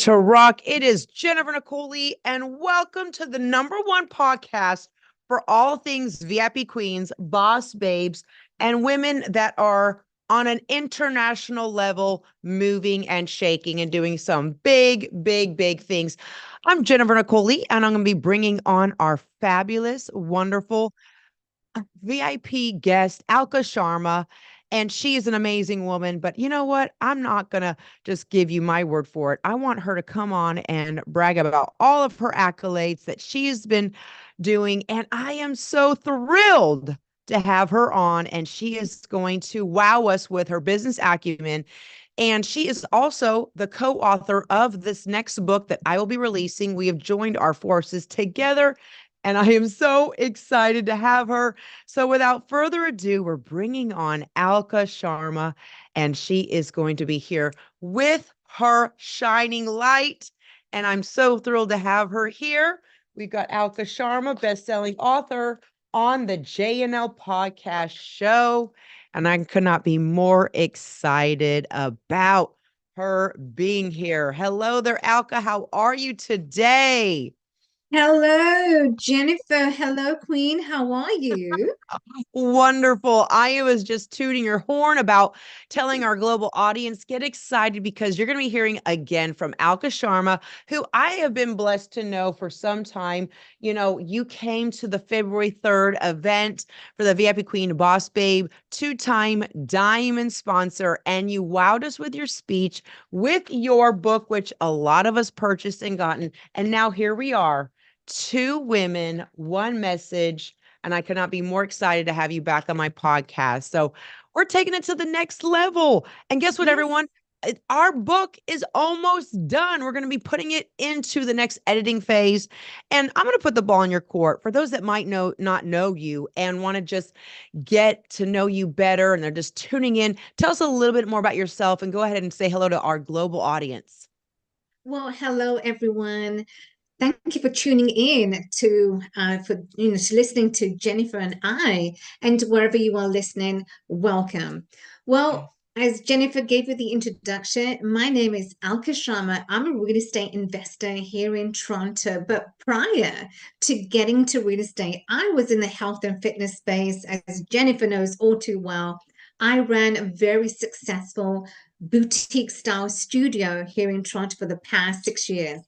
to rock. It is Jennifer Nicole Lee, and welcome to the #1 podcast for all things VIP queens, boss babes, and women that are on an international level, moving and shaking and doing some big, big, big things. I'm Jennifer Nicole Lee, and I'm going to be bringing on our fabulous, wonderful VIP guest, Alka Sharma. And she is an amazing woman. But you know what? I'm not going to just give you my word for it. I want her to come on and brag about all of her accolades that she has been doing. And I am so thrilled to have her on. And she is going to wow us with her business acumen. And she is also the co-author of this next book that I will be releasing. We have joined our forces together, and I am so excited to have her. So without further ado, we're bringing on Alka Sharma, and she is going to be here with her shining light. And I'm so thrilled to have her here. We've got Alka Sharma, best-selling author, on the JNL podcast show. And I could not be more excited about her being here. Hello there, Alka. How are you today? Hello, Jennifer. Hello, Queen. How are you? Wonderful. I was just tooting your horn about telling our global audience, get excited because you're going to be hearing again from Alka Sharma, who I have been blessed to know for some time. You know, you came to the February 3rd event for the VIP Queen Boss Babe, two-time diamond sponsor, and you wowed us with your speech, with your book, which a lot of us purchased and gotten. And now here we are, two women, one message, and I cannot be more excited to have you back on my podcast. So we're taking it to the next level. And guess what, Yes. everyone? Our book is almost done. We're going to be putting it into the next editing phase. And I'm going to put the ball in your court for those that might not know you and want to just get to know you better and they're just tuning in. Tell us a little bit more about yourself and go ahead and say hello to our global audience. Well, hello, everyone. Thank you for tuning in to listening to Jennifer and I, and wherever you are listening, welcome. Well, as Jennifer gave you the introduction, my name is Alka Sharma. I'm a real estate investor here in Toronto. But prior to getting to real estate, I was in the health and fitness space, as Jennifer knows all too well. I ran a very successful boutique style studio here in Toronto for the past 6 years.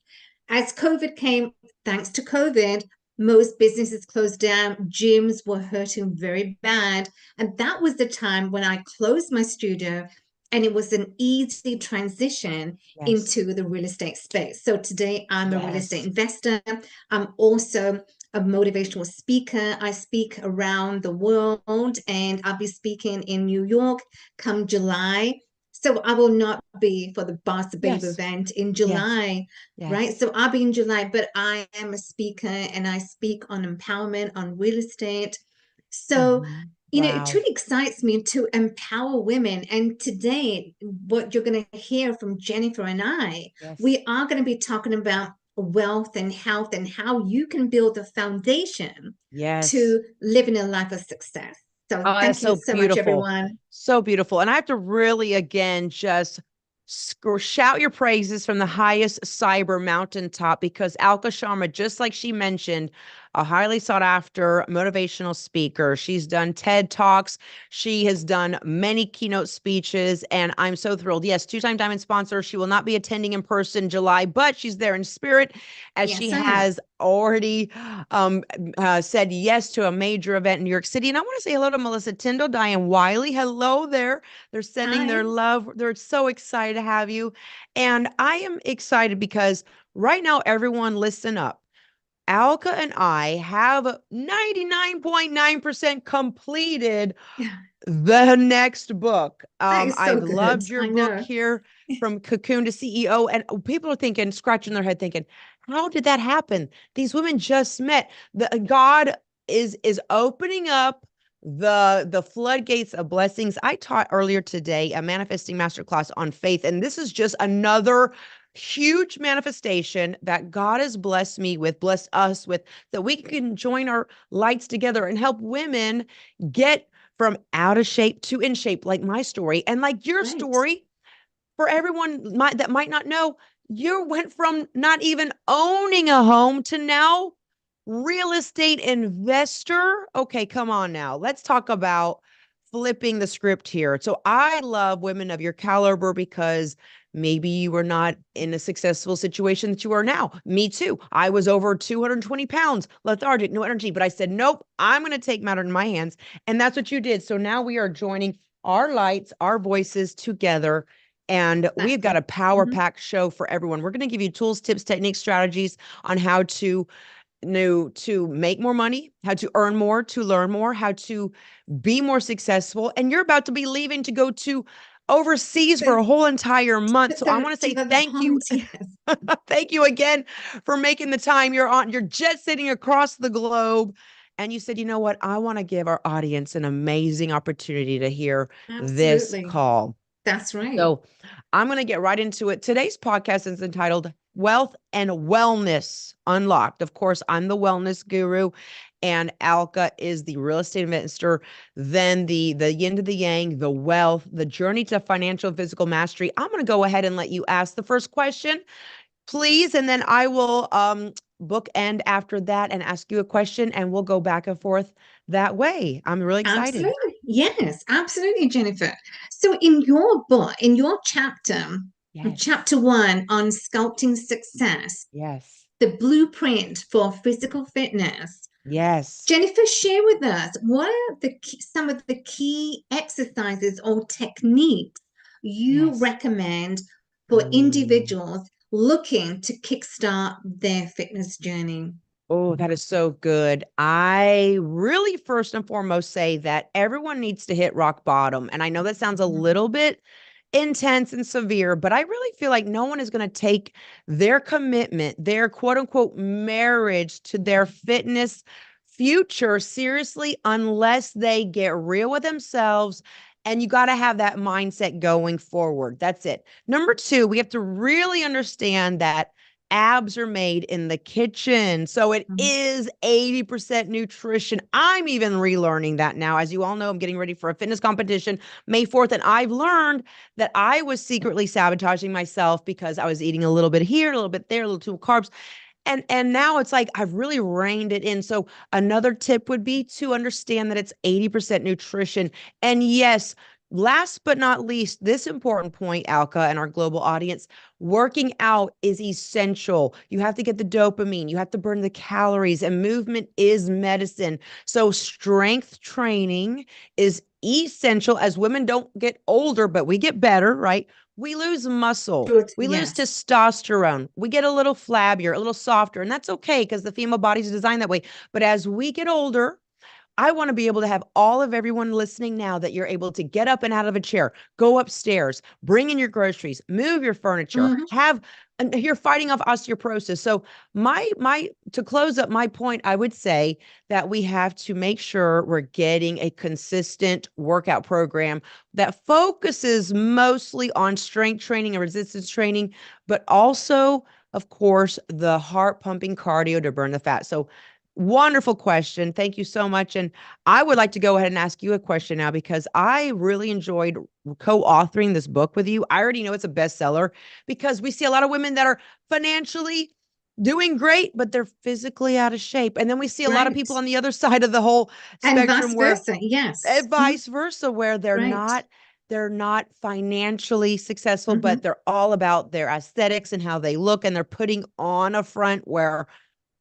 As COVID came, thanks to COVID, most businesses closed down, gyms were hurting very bad. And that was the time when I closed my studio, and it was an easy transition Yes. into the real estate space. So today I'm a real estate Yes. investor. I'm also a motivational speaker. I speak around the world, and I'll be speaking in New York come July. So I will not be for the Boss Babe Yes. event in Yes. July, right? Yes. So I'll be in July, but I am a speaker and I speak on empowerment, on real estate. So, Mhm. it Wow. truly excites me to empower women. And today, what you're going to hear from Jennifer and I, Yes. we are going to be talking about wealth and health and how you can build a foundation Yes. to living a life of success. So, Oh, that's thank you so so much, beautiful. everyone. So beautiful. And I have to really, again, just shout your praises from the highest cyber mountaintop because Alka Sharma, just like she mentioned, a highly sought after motivational speaker. She's done TED Talks. She has done many keynote speeches, and I'm so thrilled. Yes, two-time diamond sponsor. She will not be attending in person July, but she's there in spirit as she Yes, I am. has already said yes to a major event in New York City. And I want to say hello to Melissa Tyndall, Diane Wiley. Hello there. They're sending their Hi. love. They're so excited to have you. And I am excited because right now, everyone, listen up. Alka and I have 99.9% completed the next book. That is so I've good. loved your I book know. here, From Cocoon to CEO. And people are thinking, scratching their head, thinking, how did that happen? These women just met. God is opening up the floodgates of blessings. I taught earlier today a manifesting masterclass on faith, and this is just another huge manifestation that God has blessed me with, blessed us with, that we can join our lights together and help women get from out of shape to in shape, like my story and like your Right. story. For everyone that might not know, You went from not even owning a home to now real estate investor. Okay, come on now. Let's talk about flipping the script here. So I love women of your caliber because maybe you were not in a successful situation that you are now. Me too. I was over 220 pounds, lethargic, no energy, but I said, nope, I'm going to take matter in my hands. And that's what you did. So now we are joining our lights, our voices together. And we've got a power Mhm. pack show for everyone. We're going to give you tools, tips, techniques, strategies on how to make more money, how to earn more, to learn more, how to be more successful. And you're about to be leaving to go to overseas for a whole entire month. So I want to say To the thank you. Bahamas, yes. Thank you again for making the time. You're jet setting across the globe. And you said, you know what? I want to give our audience an amazing opportunity to hear this Absolutely. call. That's right. So I'm going to get right into it. Today's podcast is entitled Wealth and Wellness Unlocked. Of course, I'm the wellness guru, and Alka is the real estate investor. Then the yin to the yang, the wealth, the journey to financial and physical mastery. I'm going to go ahead and let you ask the first question, please, and then I will bookend after that and ask you a question, and we'll go back and forth that way. I'm really excited. Absolutely. Yes, absolutely, Jennifer. So in your book, in your chapter, Yes. chapter 1 on sculpting success, Yes. the blueprint for physical fitness, Yes. Jennifer, share with us what are some of the key exercises or techniques you Yes. recommend for Mm. individuals looking to kickstart their fitness journey? Oh, that is so good. I really first and foremost say that everyone needs to hit rock bottom. And I know that sounds a little bit intense and severe, but I really feel like no one is going to take their commitment, their quote unquote marriage to their fitness future seriously unless they get real with themselves. And you got to have that mindset going forward. That's it. Number two, we have to really understand that abs are made in the kitchen. So it Mhm. is 80% nutrition. I'm even relearning that now. As you all know, I'm getting ready for a fitness competition May 4th. And I've learned that I was secretly sabotaging myself because I was eating a little bit here, a little bit there, a little too carbs. And now it's like I've really reined it in. So another tip would be to understand that it's 80% nutrition. And yes, last but not least, this important point, Alka, and our global audience, working out is essential. You have to get the dopamine, you have to burn the calories, and movement is medicine. So strength training is essential. As women don't get older, but we get better, right? We lose muscle. Good. We lose Yes. testosterone. We get a little flabbier, a little softer, and that's okay because the female body is designed that way. But as we get older, I want to be able to have all of everyone listening now that you're able to get up and out of a chair, go upstairs, bring in your groceries, move your furniture, Mhm. and you're fighting off osteoporosis. So my to close up my point, I would say that we have to make sure we're getting a consistent workout program that focuses mostly on strength training and resistance training, but also, of course, the heart pumping cardio to burn the fat. So wonderful question. Thank you so much. And I would like to go ahead and ask you a question now because I really enjoyed co-authoring this book with you. I already know it's a bestseller because we see a lot of women that are financially doing great, but they're physically out of shape. And then we see a lot of Right. people on the other side of the whole And vice spectrum where versa. Yes. Mhm. vice versa, where Right. they're not financially successful, but Mhm. they're all about their aesthetics and how they look, and they're putting on a front where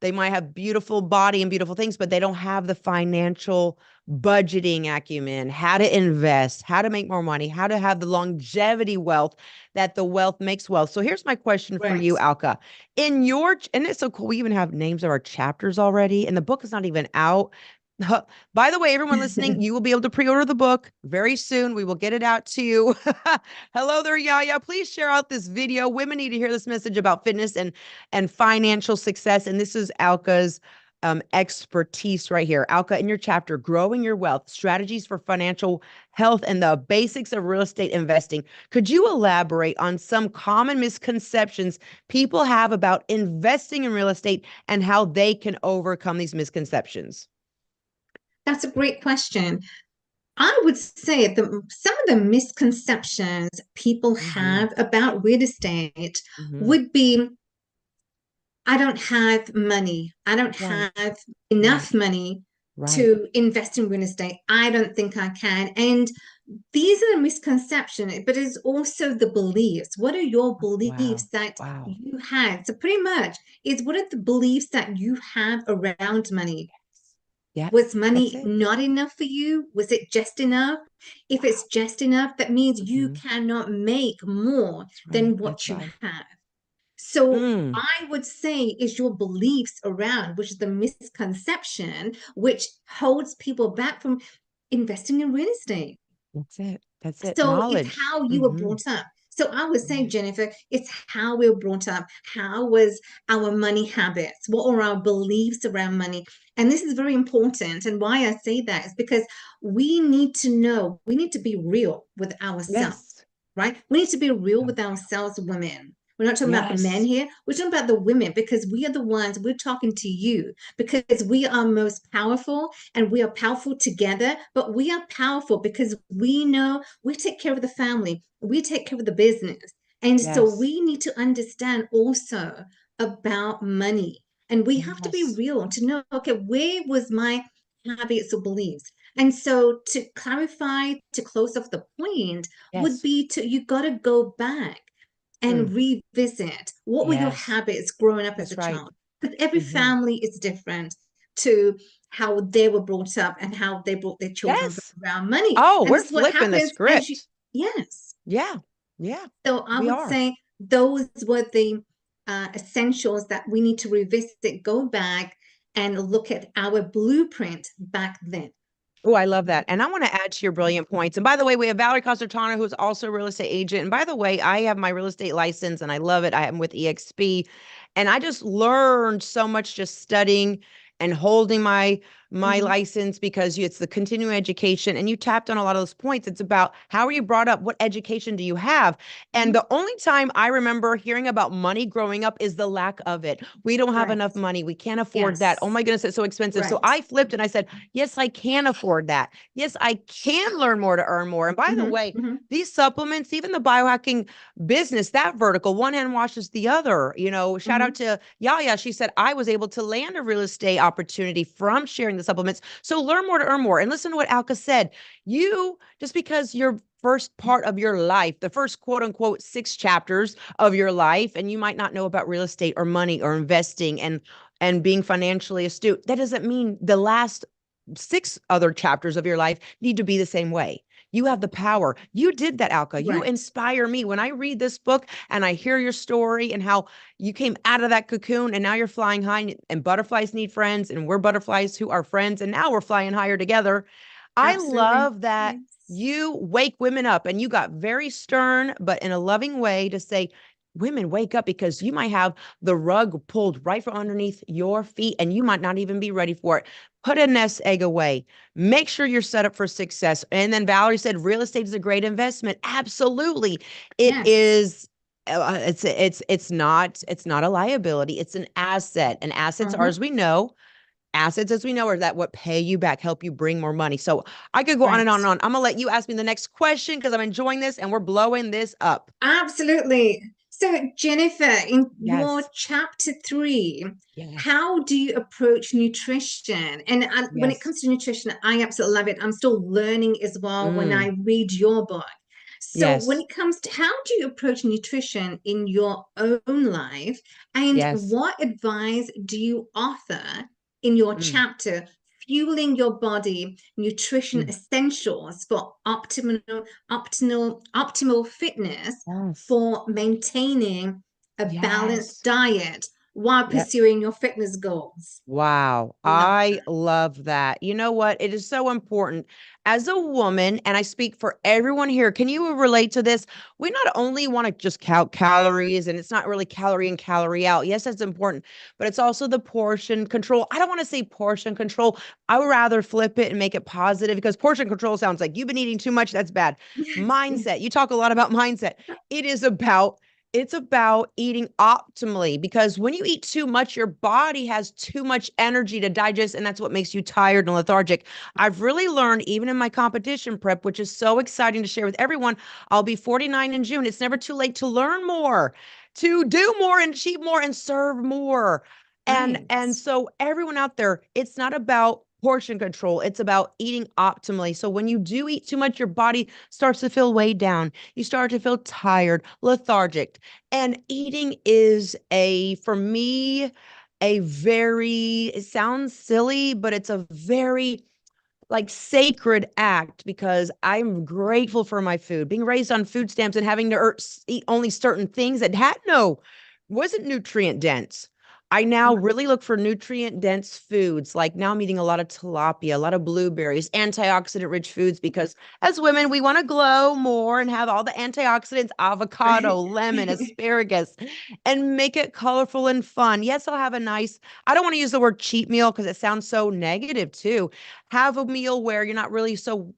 they might have beautiful body and beautiful things, but they don't have the financial budgeting acumen, how to invest, how to make more money, how to have the longevity wealth that the wealth makes wealth. So here's my question for Right. you, Alka. And it's so cool. We even have names of our chapters already, and the book is not even out. By the way, everyone listening, you will be able to pre-order the book very soon. We will get it out to you. Hello there, Yaya. Please share out this video. Women need to hear this message about fitness and financial success. And this is Alka's expertise right here. Alka, in your chapter, Growing Your Wealth, Strategies for Financial Health and the Basics of Real Estate Investing, could you elaborate on some common misconceptions people have about investing in real estate and how they can overcome these misconceptions? That's a great question. I would say some of the misconceptions people Hmm. have about real estate Hmm. would be, I don't have money. I don't Right, have right, enough money right. to invest in real estate. I don't think I can. And these are the misconceptions, but it's also the beliefs. What are your Wow, beliefs that wow. you have? So pretty much is, what are the beliefs that you have around money? Yeah, Was that's money it. not enough for you? Was it just enough? If it's Wow. just enough, that means you Hmm. cannot make more That's right. than what That's you right. have. So Mm. I would say is your beliefs around, which is the misconception, which holds people back from investing in real estate. That's it. That's it. So it's Knowledge. how you were Hmm. brought up. So I would say, Yeah. Jennifer, it's how we were brought up. How was our money habits? What are our beliefs around money? And this is very important. And why I say that is because we need to know, we need to be real with ourselves, Yes. right? We need to be real So with real. ourselves, women. We're not talking about the men Yes. here. We're talking about the women, because we are the ones, we're talking to you, because we are most powerful, and we are powerful together. But we are powerful because we know we take care of the family, we take care of the business. And so Yes. we need to understand also about money. And we have to be Yes. real to know, okay, where was my habits or beliefs? And so to clarify, to close off the point, would Yes. be to, you got to go back and Mm. revisit what were your Yes. habits growing up as That's a right. child. Because every Hmm. family is different to how they were brought up and how they brought their children up Yes. around money. Oh, And we're this is what flipping the happens as you, script. yes. Yeah. Yeah, So I we would are. say those were the essentials that we need to revisit, go back and look at our blueprint back then. Oh, I love that. And I want to add to your brilliant points. And by the way, we have Valerie Concertana, who's also a real estate agent. And by the way, I have my real estate license and I love it. I am with EXP. And I just learned so much just studying and holding my Mhm. license because it's the continuing education. And you tapped on a lot of those points. It's about how are you brought up? What education do you have? And Mhm. the only time I remember hearing about money growing up is the lack of it. We don't have enough Correct. money. We can't afford that. Oh Yes. my goodness, it's so expensive. So Right. I flipped and I said, yes, I can afford that. Yes, I can learn more to earn more. And by the Hmm. way, Hmm. these supplements, even the biohacking business, that vertical, one hand washes the other. Shout out Hmm. to Yaya. She said, I was able to land a real estate opportunity from sharing the supplements. So learn more to earn more. And listen to what Alka said. You, just because your first part of your life, the first quote unquote 6 chapters of your life, and you might not know about real estate or money or investing and being financially astute, that doesn't mean the last 6 other chapters of your life need to be the same way. You have the power. You did that, Alka. You Right. inspire me when I read this book and I hear your story and how you came out of that cocoon and now you're flying high. And butterflies need friends, and we're butterflies who are friends, and now we're flying higher together. I Absolutely. love that Yes. you wake women up, and you got very stern, but in a loving way to say, women, wake up, because you might have the rug pulled right from underneath your feet and you might not even be ready for it. Put a nest egg away. Make sure you're set up for success. And then Valerie said, real estate is a great investment. Absolutely. It Yes. is. It's not a liability. It's an asset. And assets are, Uh-huh. as we know, are that what pay you back, help you bring more money. So I could go on and on Right. and on. I'm gonna let you ask me the next question because I'm enjoying this and we're blowing this up. Absolutely. So, Jennifer, in your Yes. chapter 3, Yes. how do you approach nutrition? And when it Yes. comes to nutrition, I absolutely love it. I'm still learning as well when I Mm, read your book. So, when yes. it comes to how do you approach nutrition in your own life, and Yes. what advice do you offer in your Mm, chapter, Fueling Your Body, Nutrition mm. Essentials for Optimal Fitness Yes. for maintaining a balanced Yes. diet while Yep. pursuing your fitness goals? Wow. Love I that. love that. You know what? It is so important as a woman, and I speak for everyone here. Can you relate to this? We not only want to just count calories, and it's not really calorie in, calorie out. Yes, that's important, but it's also the portion control. I don't want to say portion control. I would rather flip it and make it positive, because portion control sounds like you've been eating too much. That's bad. Yes, yes. Mindset. You talk a lot about mindset. It is about It's about eating optimally, because when you eat too much, your body has too much energy to digest, and that's what makes you tired and lethargic. I've really learned, even in my competition prep, which is so exciting to share with everyone. I'll be 49 in June. It's never too late to learn more, to do more and achieve more and serve more. And Right. so everyone out there, it's not about portion control. It's about eating optimally. So when you do eat too much, your body starts to feel weighed down. You start to feel tired, lethargic. And eating is for me, it sounds silly, but it's a very like sacred act, because I'm grateful for my food. Being raised on food stamps and having to eat only certain things that wasn't nutrient dense. I now really look for nutrient dense foods. Like now I'm eating a lot of tilapia, a lot of blueberries, antioxidant rich foods, because as women, we want to glow more and have all the antioxidants, avocado, Right. lemon, asparagus, and make it colorful and fun. Yes, I'll have I don't want to use the word cheat meal because it sounds so negative too. Have a meal where you're not really so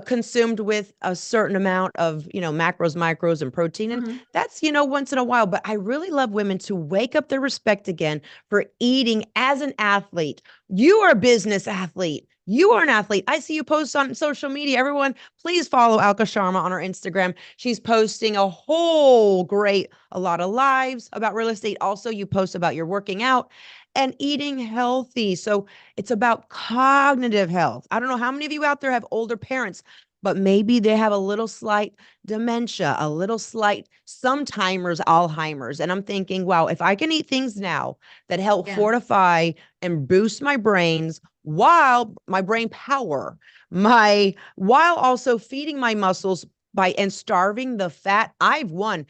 consumed with a certain amount of macros, micros, and protein, and Mhm. that's once in a while. But I really love women to wake up their respect again for eating as an athlete. You are a business athlete. You are an athlete. I see you post on social media. Everyone, please follow Alka Sharma on her Instagram. She's posting a lot of lives about real estate. Also, you post about your working out and eating healthy. So it's about cognitive health. I don't know how many of you out there have older parents, but maybe they have a little slight dementia, a little slight, sometimes Alzheimer's. And I'm thinking, wow, if I can eat things now that help Yeah. fortify and boost my brains while my brain power, while also feeding my muscles and starving the fat, I've won.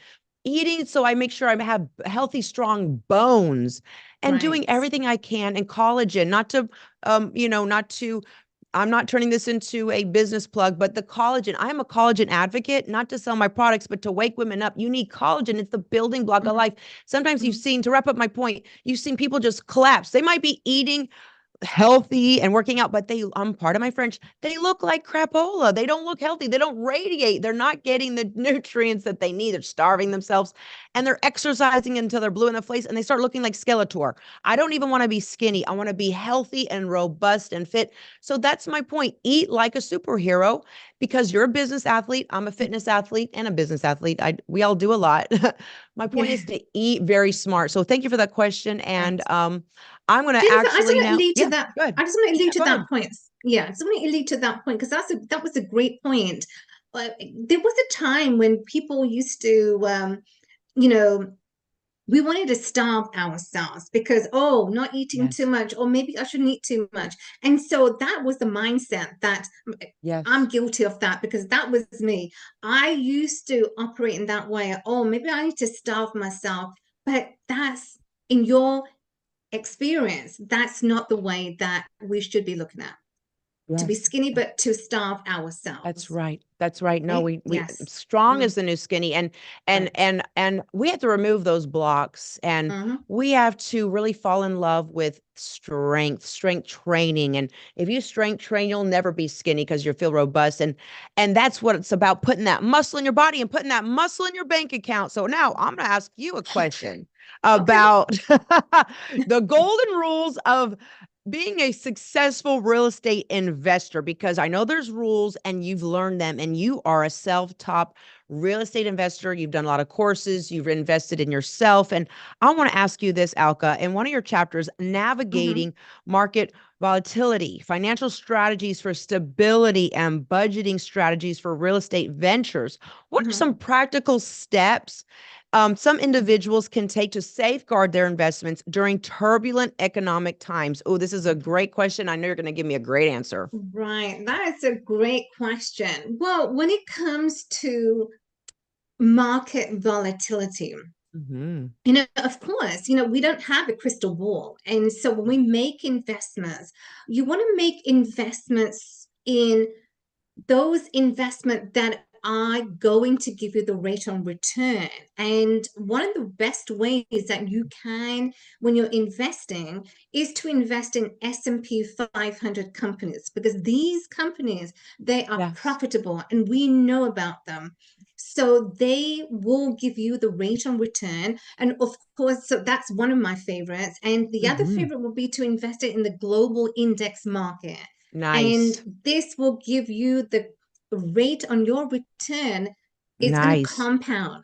Eating so I make sure I have healthy, strong bones, and doing Right. everything I can, and collagen, not to I'm not turning this into a business plug, but the collagen, I am a collagen advocate, not to sell my products, but to wake women up. You need collagen. It's the building block of Mhm. life. Sometimes Mhm. to wrap up my point, you've seen people just collapse. They might be eating healthy and working out, but I'm part of my French, they look like crapola. They don't look healthy. They don't radiate. They're not getting the nutrients that they need. They're starving themselves, and they're exercising until they're blue in the face, and they start looking like Skeletor. I don't even want to be skinny. I want to be healthy and robust and fit. So that's my point. Eat like a superhero, because you're a business athlete. I'm a fitness athlete and a business athlete. We all do a lot. My point Yeah. is to eat very smart. So thank you for that question. And Right. I'm going to Jennifer, I just actually want to now, allude to yeah, that. go ahead. I just want to allude Yeah, to go that ahead. point. Yeah, I just want to allude to that point because that was a great point. There was a time when people used to, you know, we wanted to starve ourselves because, oh, not eating too Yes. much, or maybe I shouldn't eat too much. And so that was the mindset that I'm Yes. guilty of that because that was me. I used to operate in that way. Oh, maybe I need to starve myself. But that's in your experience, that's not the way that we should be looking at. To be Yes. skinny, but to starve That's ourselves. right. That's right. No, Right? we Yes. strong Mm, is the new skinny, and right. and we have to remove those blocks, and Hmm. we have to really fall in love with strength training. And if you strength train, you'll never be skinny because you'll feel robust. And that's what it's about, putting that muscle in your body and putting that muscle in your bank account. So now I'm going to ask you a question Okay. about the golden rules of being a successful real estate investor, because I know there's rules and you've learned them, and you are a self-taught real estate investor. You've done a lot of courses, you've invested in yourself. And I want to ask you this, Alka, in one of your chapters, Hmm. navigating market volatility, financial strategies for stability, and budgeting strategies for real estate ventures. What are Hmm. some practical steps some individuals can take to safeguard their investments during turbulent economic times? Oh, this is a great question. I know you're going to give me a great answer. Right. That is a great question. Well, when it comes to market volatility, Hmm. of course, we don't have a crystal ball. And so when we make investments, you want to make investments in those investments that are going to give you the rate on return. And one of the best ways that you can, when you're investing, is to invest in S&P 500 companies because these companies, they are Yes. profitable and we know about them. So they will give you the rate on return. And of course, so that's one of my favorites. And the other Mhm. favorite will be to invest it in the global index market. And Nice. this will give you the rate on your return is going to Nice. compound.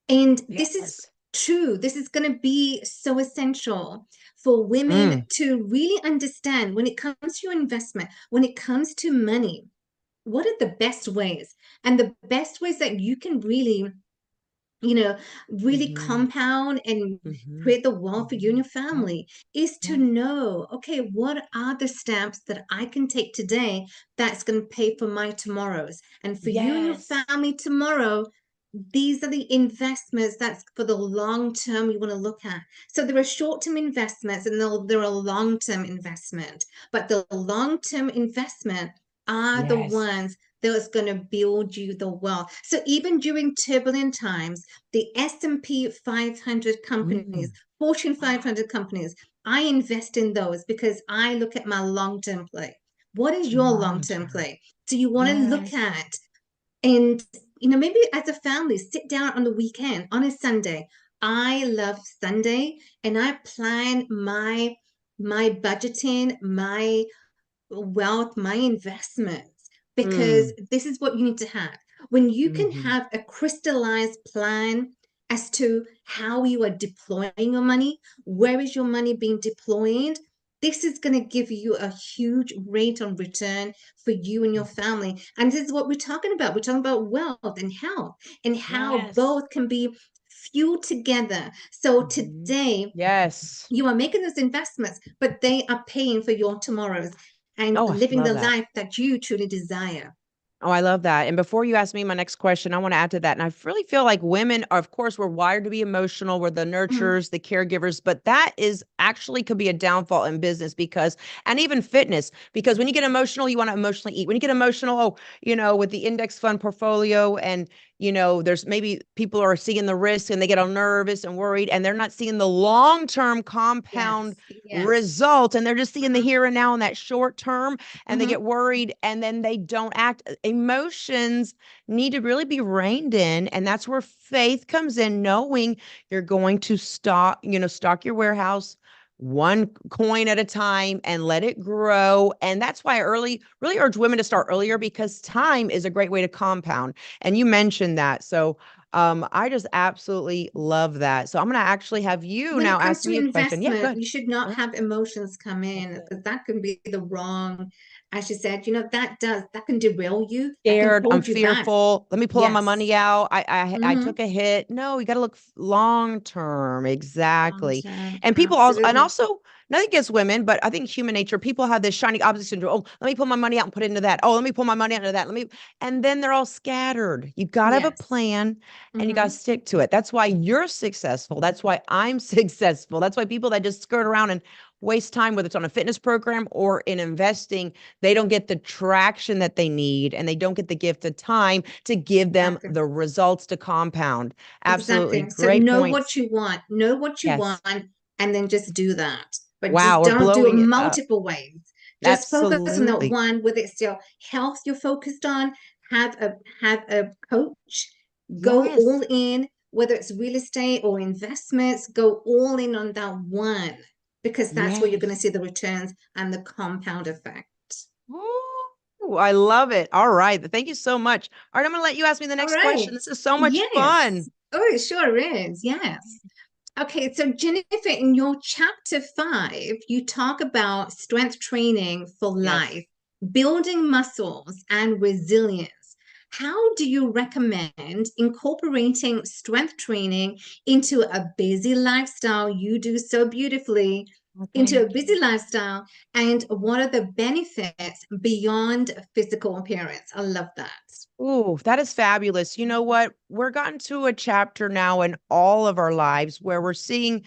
And this is Yes. true. This is going to be so essential for women Mm. to really understand when it comes to your investment, when it comes to money, what are the best ways? And the best ways that you can really, really Mhm. compound and Mhm. create the wealth for you and Mhm. your Yes. family is to Yes. know, okay, what are the steps that I can take today that's going to pay for my tomorrows? And for you and your Yes. family tomorrow, these are the investments that's for the long term you want to look at. So there are short-term investments and there are long-term investment, but the long-term investment are the Yes. ones that's going to build you the wealth. So even during turbulent times, the S&P 500 companies, Mm. Fortune Ah, 500 companies, I invest in those because I look at my long-term play. What is your long long-term term. play? Do you want to look Yes. at and maybe as a family, sit down on the weekend, on a Sunday. I love Sunday and I plan my budgeting, my wealth, my investments, because Mm. this is what you need to have. When you can Mhm. have a crystallized plan as to how you are deploying your money, where is your money being deployed, this is going to give you a huge rate on return for you and your family. And this is what we're talking about. We're talking about wealth and health and how Yes. both can be fueled together. So Mhm. today, Yes. you are making those investments, but they are paying for your tomorrows and Oh, I living love the that. life that you truly desire. Oh, I love that. And before you ask me my next question, I want to add to that. And I really feel like women are, of course, we're wired to be emotional. We're the Mhm. nurturers, the caregivers, but that is actually could be a downfall in business because, and even fitness, because when you get emotional, you want to emotionally eat. When you get emotional, oh, with the index fund portfolio and, there's maybe people are seeing the risk and they get all nervous and worried and they're not seeing the long-term compound Yes, yes. results and they're just seeing the Mhm, here and now in that short term and they mhm. get worried and then they don't act. Emotions need to really be reined in. And that's where faith comes in, knowing you're going to stock your warehouse one coin at a time and let it grow. And that's why I really urge women to start earlier because time is a great way to compound. And you mentioned that. So I just absolutely love that. So I'm going to actually have you When it now comes ask to me a question. Yeah, investment, good. you should not Uh, have emotions come That's in it. because that can be the wrong, as you said, that can derail you, that can Scared, I'm hold you back. fearful. Let me pull all my Yes. money out. I Mm-hmm. took a hit. No, you got to look long term. Long Exactly. term, And people absolutely. also nothing against women, but I think human nature, people have this shiny object syndrome. Oh, let me pull my money out and put it into that. Oh, let me pull my money out into that. And then they're all scattered. You got to have a Yes. plan and you got to Mm-hmm. stick to it. That's why you're successful. That's why I'm successful. That's why people that just skirt around and waste time, whether it's on a fitness program or in investing, they don't get the traction that they need and they don't get the gift of time to give them Exactly. the results to compound. Absolutely. Exactly. So Great know what points. you want, know what you Yes. want, and then just do that. But just Wow. We're don't do it blowing it up. multiple ways. Just focus on that Absolutely. one, whether it's your health you're focused on, have a coach, go Yes. all in, whether it's real estate or investments, go all in on that one because that's where you're going to Yes. see the returns and the compound effect. Ooh, I love it. All right. Thank you so much. All right. I'm going to let you ask me the All next question. right. This is so much Yes. fun. Oh, it sure is. Yes. Okay, so Jennifer, in your chapter 5, you talk about strength training for Yes. life, building muscles, and resilience. How do you recommend incorporating strength training into a busy lifestyle you do so beautifully, Well, into a thank busy you. lifestyle, and what are the benefits beyond physical appearance? I love that. Ooh, that is fabulous. You know what? We're gotten to a chapter now in all of our lives where we're seeing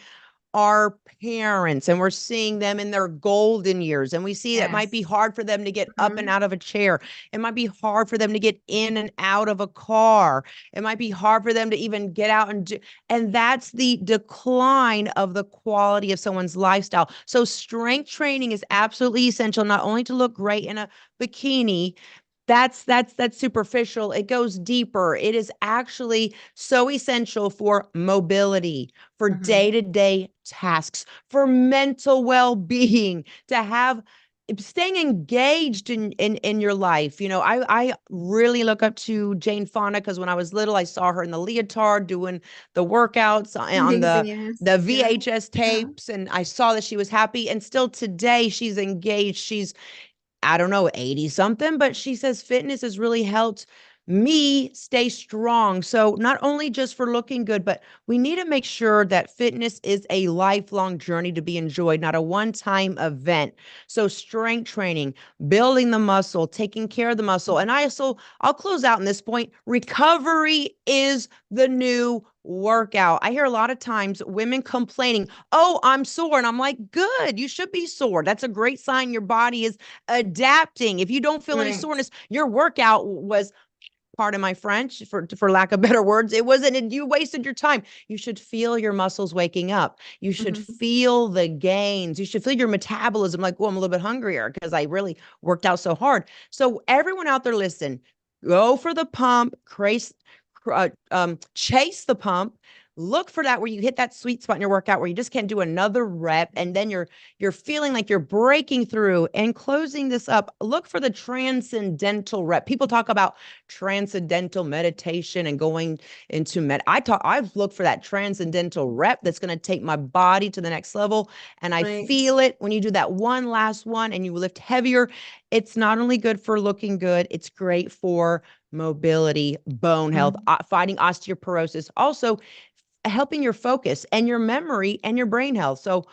our parents and we're seeing them in their golden years. And we see that it might be Yes. hard for them to get up and Mhm. out of a chair. It might be hard for them to get in and out of a car. It might be hard for them to even get out and do. And that's the decline of the quality of someone's lifestyle. So strength training is absolutely essential, not only to look great in a bikini, that's superficial. It goes deeper. It is actually so essential for mobility, for Mhm. day-to-day tasks, for mental well-being, to have staying engaged in your life. I really look up to Jane Fonda because when I was little, I saw her in the leotard doing the workouts on Amazing, the yes. the Yeah. VHS tapes, and I saw that she was happy. And still today, she's engaged. She's, I don't know, 80 something, but she says fitness has really helped me stay strong. So, not only just for looking good, but we need to make sure that fitness is a lifelong journey to be enjoyed, not a one time event. So, strength training, building the muscle, taking care of the muscle. And I'll close out in this point. Recovery is the new workout. I hear a lot of times women complaining, "Oh, I'm sore." And I'm like, "Good. You should be sore. That's a great sign your body is adapting. If you don't feel any Right. soreness, your workout was, pardon my French, for lack of better words, it wasn't, you wasted your time. You should feel your muscles waking up. You should Mhm. feel the gains. You should feel your metabolism like, oh, I'm a little bit hungrier because I really worked out so hard. So everyone out there, listen, go for the pump, chase the pump. Look for that where you hit that sweet spot in your workout where you just can't do another rep, and then you're feeling like you're breaking through. And closing this up, look for the transcendental rep. People talk about transcendental meditation and going into I've looked for that transcendental rep that's going to take my body to the next level. And I Right. feel it when you do that one last one and you lift heavier. It's not only good for looking good, it's great for mobility, bone health, Mhm. fighting osteoporosis, also helping your focus and your memory and your brain health. So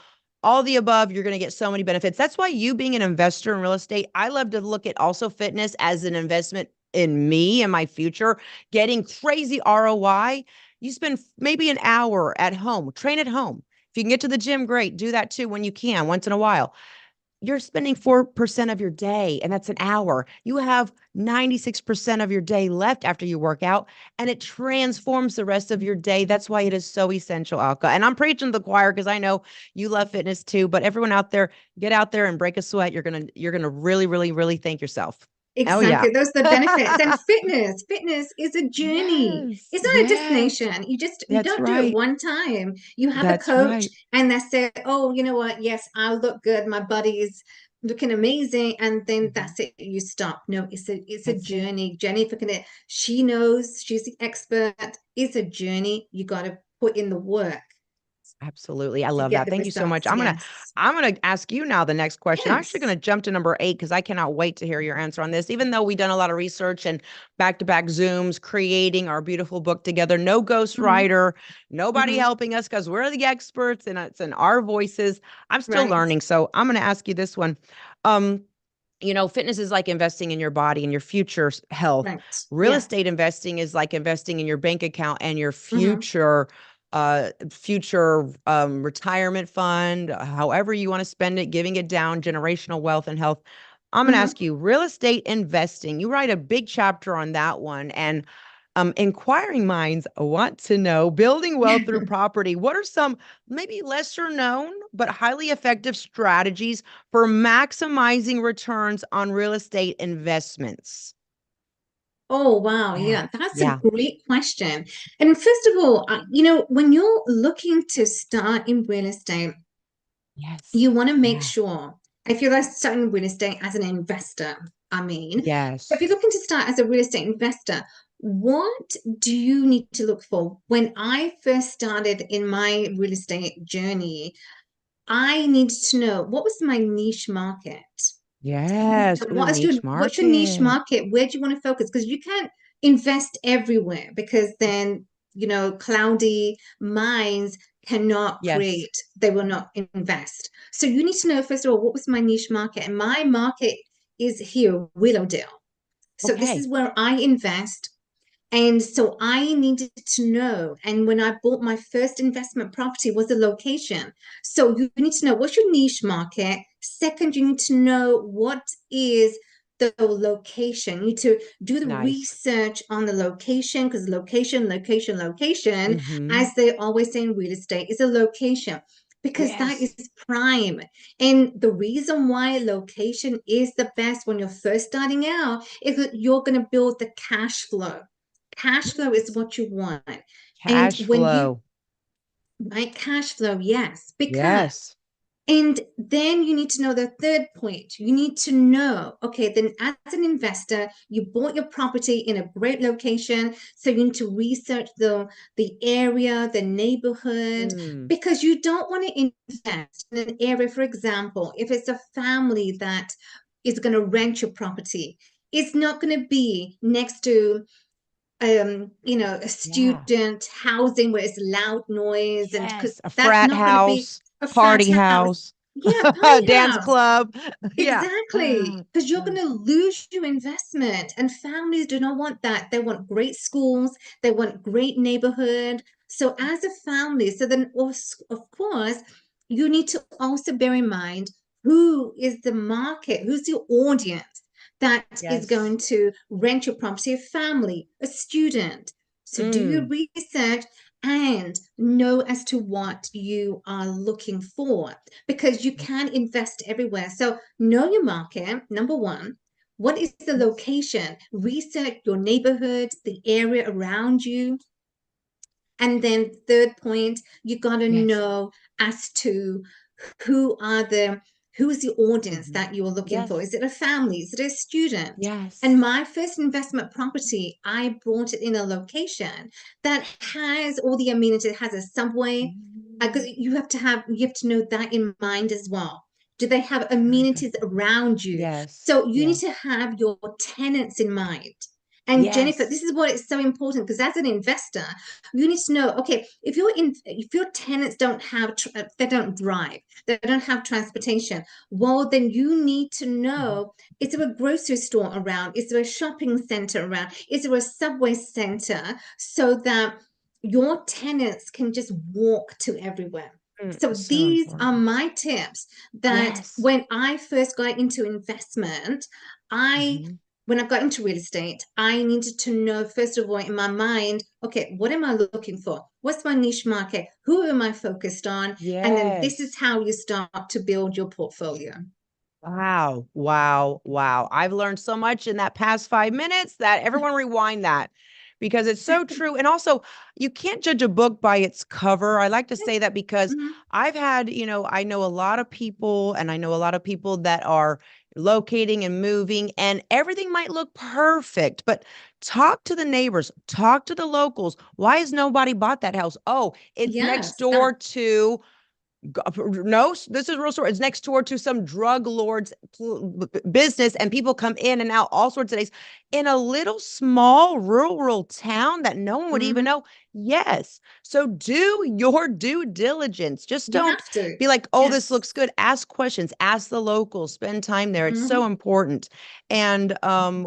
all the above, you're going to get so many benefits. That's why you being an investor in real estate, I love to look at also fitness as an investment in me and my future, getting crazy ROI. You spend maybe an hour at home, train at home. If you can get to the gym, great. Do that too when you can, once in a while. You're spending 4% of your day, and that's an hour. You have 96% of your day left after you work out, and it transforms the rest of your day. That's why it is so essential, Alka. And I'm preaching to the choir because I know you love fitness too. But everyone out there, get out there and break a sweat. You're gonna really, really, really thank yourself. Oh yeah. Exactly. Those are the benefits. And fitness is a journey. Yes, It's not a yes, destination. You that's don't do it right. one time. You have a That's coach right. and they say, oh, you know what? Yes, I'll look good. My body is looking amazing. And then Mhm. that's it. You stop. No, it's a That's it. journey. Jennifer she knows she's the expert. It's a journey. You got to put in the work Absolutely. I to love get that. the Thank you so much. results. Yes. I'm gonna ask you now the next question. I'm actually Yes. gonna jump to number 8 because I cannot wait to hear your answer on this. Even though we've done a lot of research and back-to-back Zooms creating our beautiful book together, no Hmm. ghostwriter, nobody Hmm. helping us because we're the experts and it's in our voices. I'm still Right. learning. So I'm gonna ask you this one. Um, fitness is like investing in your body and your future health. Right. Real Yeah. estate investing is like investing in your bank account and your Hmm. future retirement fund, however you want to spend it, giving it down, generational wealth and health. I'm going to Hmm. ask you, real estate investing. You write a big chapter on that one, and inquiring minds want to know building wealth through property. What are some maybe lesser known but highly effective strategies for maximizing returns on real estate investments? Oh, wow. Yeah. Yeah, that's a Yeah. great question. And first of all, when you're looking to start in real estate, Yes. you want to make Yeah. sure if you're starting real estate as an investor, I mean, if you're Yes. looking to start as a real estate investor, what do you need to look for? When I first started in my real estate journey, I needed to know what was my niche market. Yes. Ooh, niche What's your niche market. market? Where do you want to focus? Because you can't invest everywhere because then, cloudy minds cannot Yes. create, they will not invest. So you need to know, first of all, what was my niche market? And my market is here, Willowdale. So this is Okay. where I invest. And so I needed to know. And when I bought my first investment property was the location. So you need to know what's your niche market. Second, you need to know what is the location. You need to do the Nice. research on the location because location, Mm-hmm. as they always say in real estate, is a location. because that is Yes. prime. And the reason why location is the best when you're first starting out is that you're going to build the cash flow. Cash flow is what you want. And Cash when you, flow. right, cash flow, yes, because Yes. and then you need to know the third point. You need to know, okay, then as an investor, you bought your property in a great location. So you need to research the area, the neighborhood, Mm. because you don't want to invest in an area, for example, if it's a family that is going to rent your property, it's not going to be next to a Yeah. student housing where it's loud noise, and Yes. A that's frat not going to be house, a frat party house. house, Yeah, party dance house. club. Yeah. Exactly. Because you're going to lose your investment. And families do not want that. They want great schools, they want great neighborhood. So, as a family, so then, of course, you need to also bear in mind who is the market, who's the audience that is Yes. going to rent your property, a family, a student. So, do your Mm. research and know as to what you are looking for, because you can invest everywhere. So know your market, number one. What is the Yes. location? Research your neighborhood, the area around you. And then third point, you got to Yes. know as to who are the who is the audience Mhm. that you're looking for. Yes. Is it a family? Is it a student? Yes. And my first investment property, I bought it in a location that has all the amenities. It has a subway. Because Mm. you have to know that in mind as well. Do they have Very good. amenities around you? Yes. So you need Yes. to have your tenants in mind. And Jennifer, Yes. this is what it's so important, because as an investor, you need to know, okay, if your tenants don't have they don't drive, they don't have transportation, well, then you need to Mhm. know, is there a grocery store around, is there a shopping center around, is there a subway center, so that your tenants can just walk to everywhere. Mm. So So these are important. my tips that Yes. when I first got into investment, I Mhm. when I got into real estate, I needed to know, first of all, in my mind, okay, what am I looking for? What's my niche market? Who am I focused on? And then this is Yes. how you start to build your portfolio. Wow. Wow. Wow. I've learned so much in that past 5 minutes that everyone rewind that because it's so true. And also, you can't judge a book by its cover. I like to say that because Mhm. I've had, I know a lot of people and I know a lot of people that are locating and moving, and everything might look perfect, but talk to the neighbors, talk to the locals. Why has nobody bought that house? Oh, it's next Yes, door to no, this is real story. It's next door to some drug lord's business, and people come in and out all sorts of days in a little small rural town that no one would even mhm. know. Yes. So do your due diligence. Just You don't have to. be like, oh, this Yes. looks good. Ask questions, ask the locals, spend time there. It's so Mhm. important. And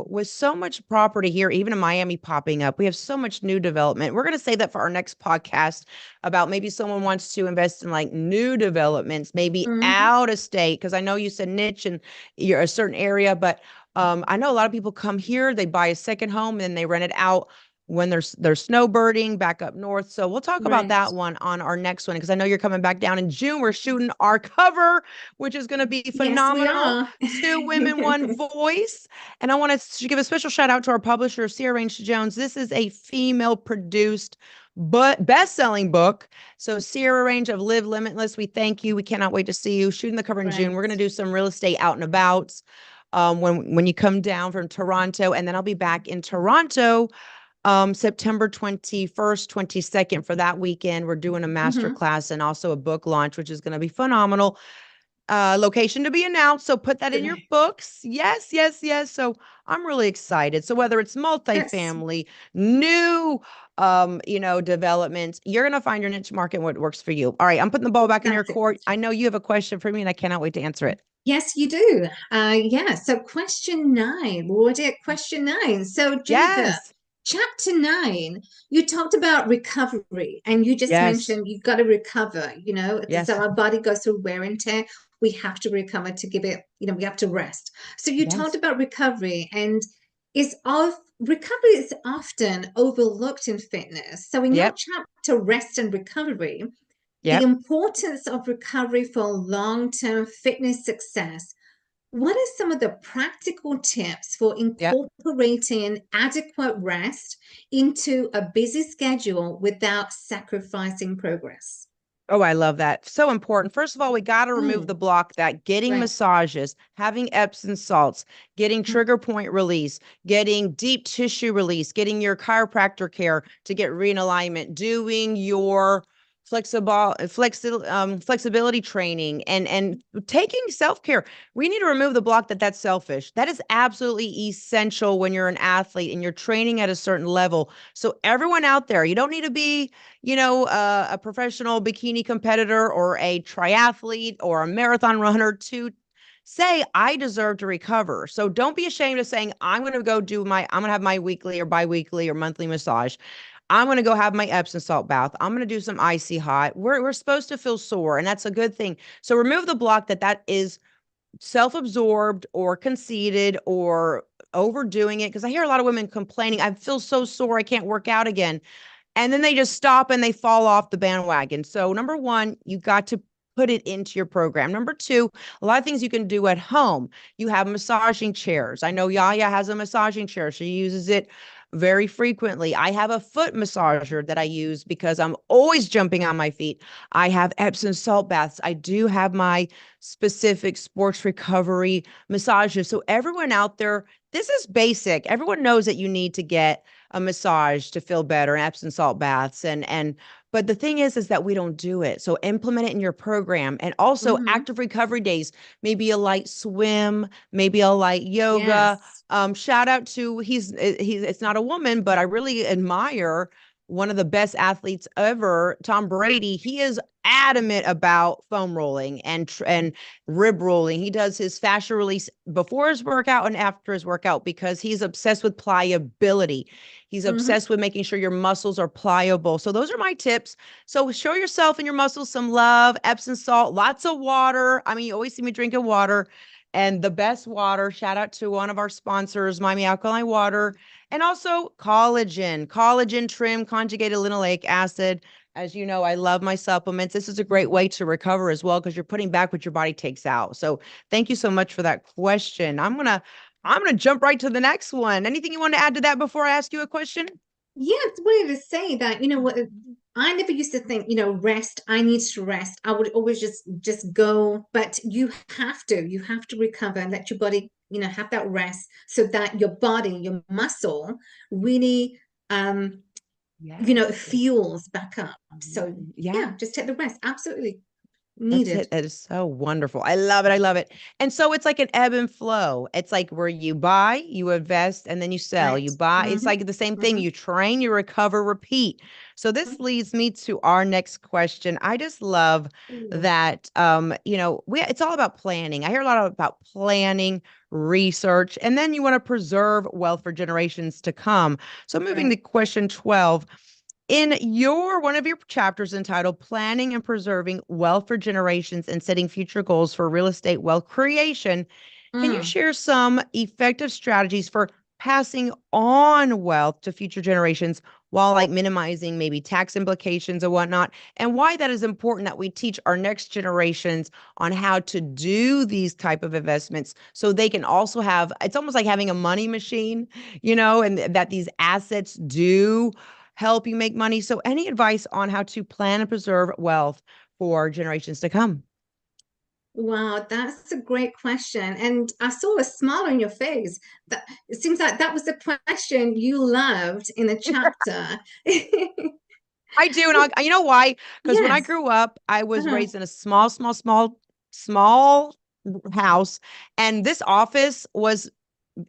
with so much property here, even in Miami popping up, we have so much new development. We're going to say that for our next podcast about maybe someone wants to invest in like new developments, maybe Mhm. out of state. Because I know you said niche and you're a certain area, but I know a lot of people come here, they buy a second home and they rent it out when they're snowbirding back up north. So we'll talk about Right. that one on our next one because I know you're coming back down in June. We're shooting our cover, which is going to be Yes, we phenomenal. are. Two women, one voice. And I want to give a special shout out to our publisher, Sierra Range Jones. This is a female produced but best-selling book. So Sierra Range of Live Limitless, we thank you. We cannot wait to see you shooting the cover in June. Right. We're going to do some real estate out and about when you come down from Toronto, and then I'll be back in Toronto September 21st, 22nd for that weekend. We're doing a master Mhm. class and also a book launch, which is going to be phenomenal. Location to be announced. So put that in your Good. books. Yes, yes, yes. So I'm really excited. So whether it's Yes, multifamily, new developments, you're gonna find your niche market and what works for you. All right, I'm putting the ball back in your that's it. court. I know you have a question for me and I cannot wait to answer it. Yes, you do. Yeah. So question nine. What it? Question nine. So Jennifer, Yes. chapter nine, you talked about recovery, and you just Yes. mentioned you've got to recover. So Yes. our body goes through wear and tear. We have to recover to give it. We have to rest. So you talked Yes. about recovery, and recovery is often overlooked in fitness. So in your Yep. chapter, rest and recovery, the Yep. importance of recovery for long-term fitness success. What are some of the practical tips for Yep. incorporating adequate rest into a busy schedule without sacrificing progress? Oh, I love that. So important. First of all, we got to remove Mm, the block that getting right. massages, having Epsom salts, getting Mm, trigger point release, getting deep tissue release, getting your chiropractor care to get realignment, doing your flexibility training and taking self-care. We need to remove the block that that's selfish. That is absolutely essential when you're an athlete and you're training at a certain level. So everyone out there, you don't need to be a professional bikini competitor or a triathlete or a marathon runner to say, I deserve to recover. So don't be ashamed of saying, I'm going to I'm going to have my weekly or biweekly or monthly massage. I'm going to go have my Epsom salt bath. I'm going to do some icy hot. We're supposed to feel sore, and that's a good thing. So remove the block that is self-absorbed or conceited or overdoing it. Because I hear a lot of women complaining, I feel so sore, I can't work out again. And then they just stop and they fall off the bandwagon. So, number one, you got to put it into your program. Number two, a lot of things you can do at home. You have massaging chairs. I know Yaya has a massaging chair. She uses it very frequently. I have a foot massager that I use because I'm always jumping on my feet. I have Epsom salt baths. I do have my specific sports recovery massages. So, everyone out there, this is basic. Everyone knows that you need to get a massage to feel better, Epsom salt baths, and but the thing is that we don't do it. So implement it in your program, and also mhm. active recovery days. Maybe a light swim, maybe a light yoga. Yes. Shout out to he's it's not a woman, but I really admire one of the best athletes ever, Tom Brady. He is adamant about foam rolling and rib rolling. He does his fascia release before his workout and after his workout because he's obsessed with pliability. He's Mhm. obsessed with making sure your muscles are pliable. So those are my tips. So show yourself and your muscles some love, Epsom salt, lots of water. I mean, you always see me drinking water. And the best water, shout out to one of our sponsors, Miami Alkaline Water, and also collagen trim, conjugated linoleic acid. As you know, I love my supplements. This is a great way to recover as well because you're putting back what your body takes out. So thank you so much for that question. I'm gonna jump right to the next one. Anything you want to add to that before I ask you a question? Yes, way to say that. You know what? I never used to think, rest. I need to rest. I would always just go, but you have to recover and let your body, have that rest so that your body, your muscle really Yes. fuels back up. So Yeah. yeah, just take the rest. Absolutely That's it. needed. That is so wonderful. I love it. I love it. And so it's like an ebb and flow. It's like where you buy, you invest, and then you sell. Right. You buy. It's Mm-hmm. like the same thing. Mm-hmm. You train, you recover, repeat. So this leads me to our next question. I just love Mm-hmm. that we it's all about planning. I hear a lot about planning, research, and then you want to preserve wealth for generations to come. So moving Right. to question 12. In your one of your chapters entitled Planning and Preserving Wealth for Generations and Setting Future Goals for Real Estate Wealth Creation, can you Mm. share some effective strategies for passing on wealth to future generations while like minimizing maybe tax implications and whatnot, and why that is important that we teach our next generations on how to do these type of investments so they can also have, it's almost like having a money machine, and that these assets do help you make money. So, any advice on how to plan and preserve wealth for generations to come? Wow, that's a great question. And I saw a smile on your face. That it seems like that was the question you loved in the chapter. I do. And you know why? Because when I Yes. grew up, I was Uh-huh. raised in a small house. And this office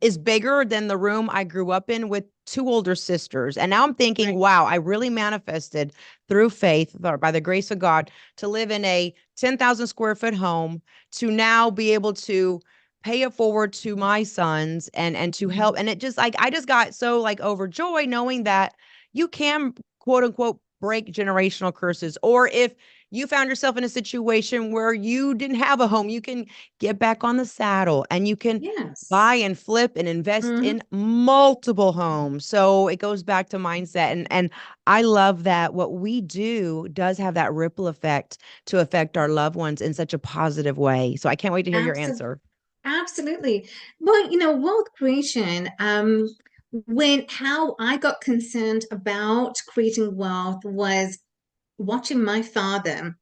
is bigger than the room I grew up in with two older sisters. And now I'm thinking, Right. wow, I really manifested through faith or by the grace of God to live in a 10,000 square foot home, to now be able to pay it forward to my sons and to help. And it just like I just got so like overjoyed knowing that you can quote unquote break generational curses. Or if you found yourself in a situation where you didn't have a home, you can get back on the saddle and you can buy Yes. and flip and invest Hmm. in multiple homes. So it goes back to mindset. And I love that what we do does have that ripple effect to affect our loved ones in such a positive way. So I can't wait to hear your Absolutely. answer. Absolutely. Well, wealth creation, when how I got concerned about creating wealth was watching my father.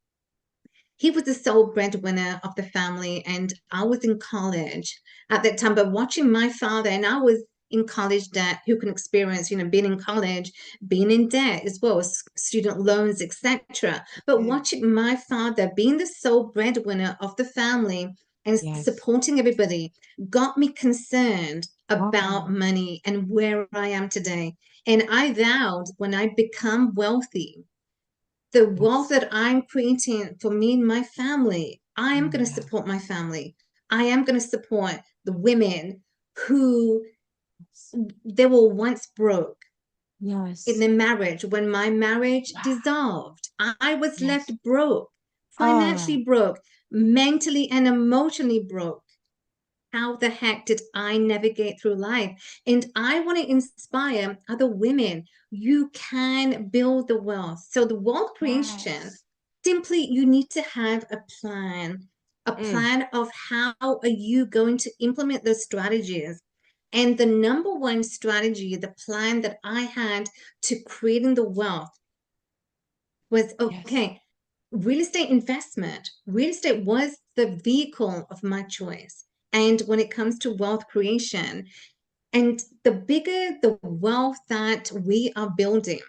He was the sole breadwinner of the family, and I was in college at that time. But watching my father, and I was in college debt, who can experience, being in college, being in debt as well as student loans, etc. But Yeah. watching my father being the sole breadwinner of the family and Yes. supporting everybody got me concerned about Oh, money and where I am today. And I vowed when I become wealthy, the wealth yes. that I'm creating for me and my family, I am going to Yeah. support my family. I am going to support the women who they were once broke in Yes. their marriage. When my marriage Wow. dissolved, I was left Yes. broke, Oh, financially broke, mentally and emotionally broke. How the heck did I navigate through life? And I want to inspire other women. You can build the wealth. So, the wealth creation, yes. simply you need to have a Mm, plan of how are you going to implement those strategies. And the number one strategy, the plan that I had to creating the wealth was yes. okay, real estate investment. Real estate was the vehicle of my choice. And when it comes to wealth creation, and the bigger the wealth that we are building,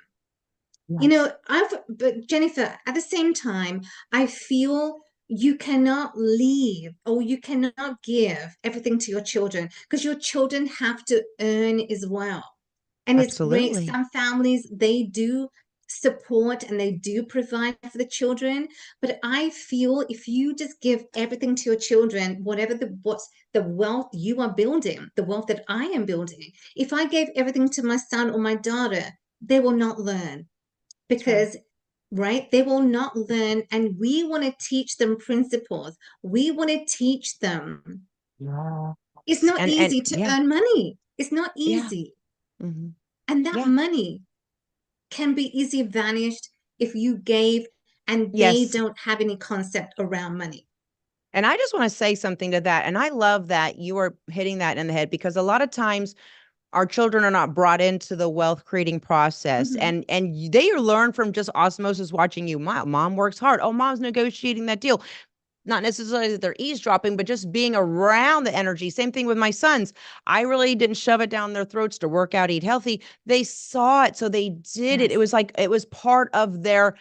Yes. but Jennifer, at the same time, I feel you cannot leave or you cannot give everything to your children because your children have to earn as well. And it's great. Absolutely. Some families, they do support and they do provide for the children. But I feel if you just give everything to your children, what's the wealth you are building, the wealth that I am building, if I gave everything to my son or my daughter, they will not learn That's right. because right, they will not learn, and we want to teach them principles. We want to teach them it's Yes. not And easy to yeah, earn money. It's not yeah. easy, Hmm. and that Yeah. money can be easily vanished if you gave and they Yes. don't have any concept around money. And I just want to say something to that. And I love that you are hitting that in the head because a lot of times our children are not brought into the wealth creating process Mhm. and they learn from just osmosis watching you. My mom works hard. Oh, mom's negotiating that deal. Not necessarily that they're eavesdropping, but just being around the energy. Same thing with my sons. I really didn't shove it down their throats to work out, eat healthy. They saw it, so they did it. It Yes. was like it was part of their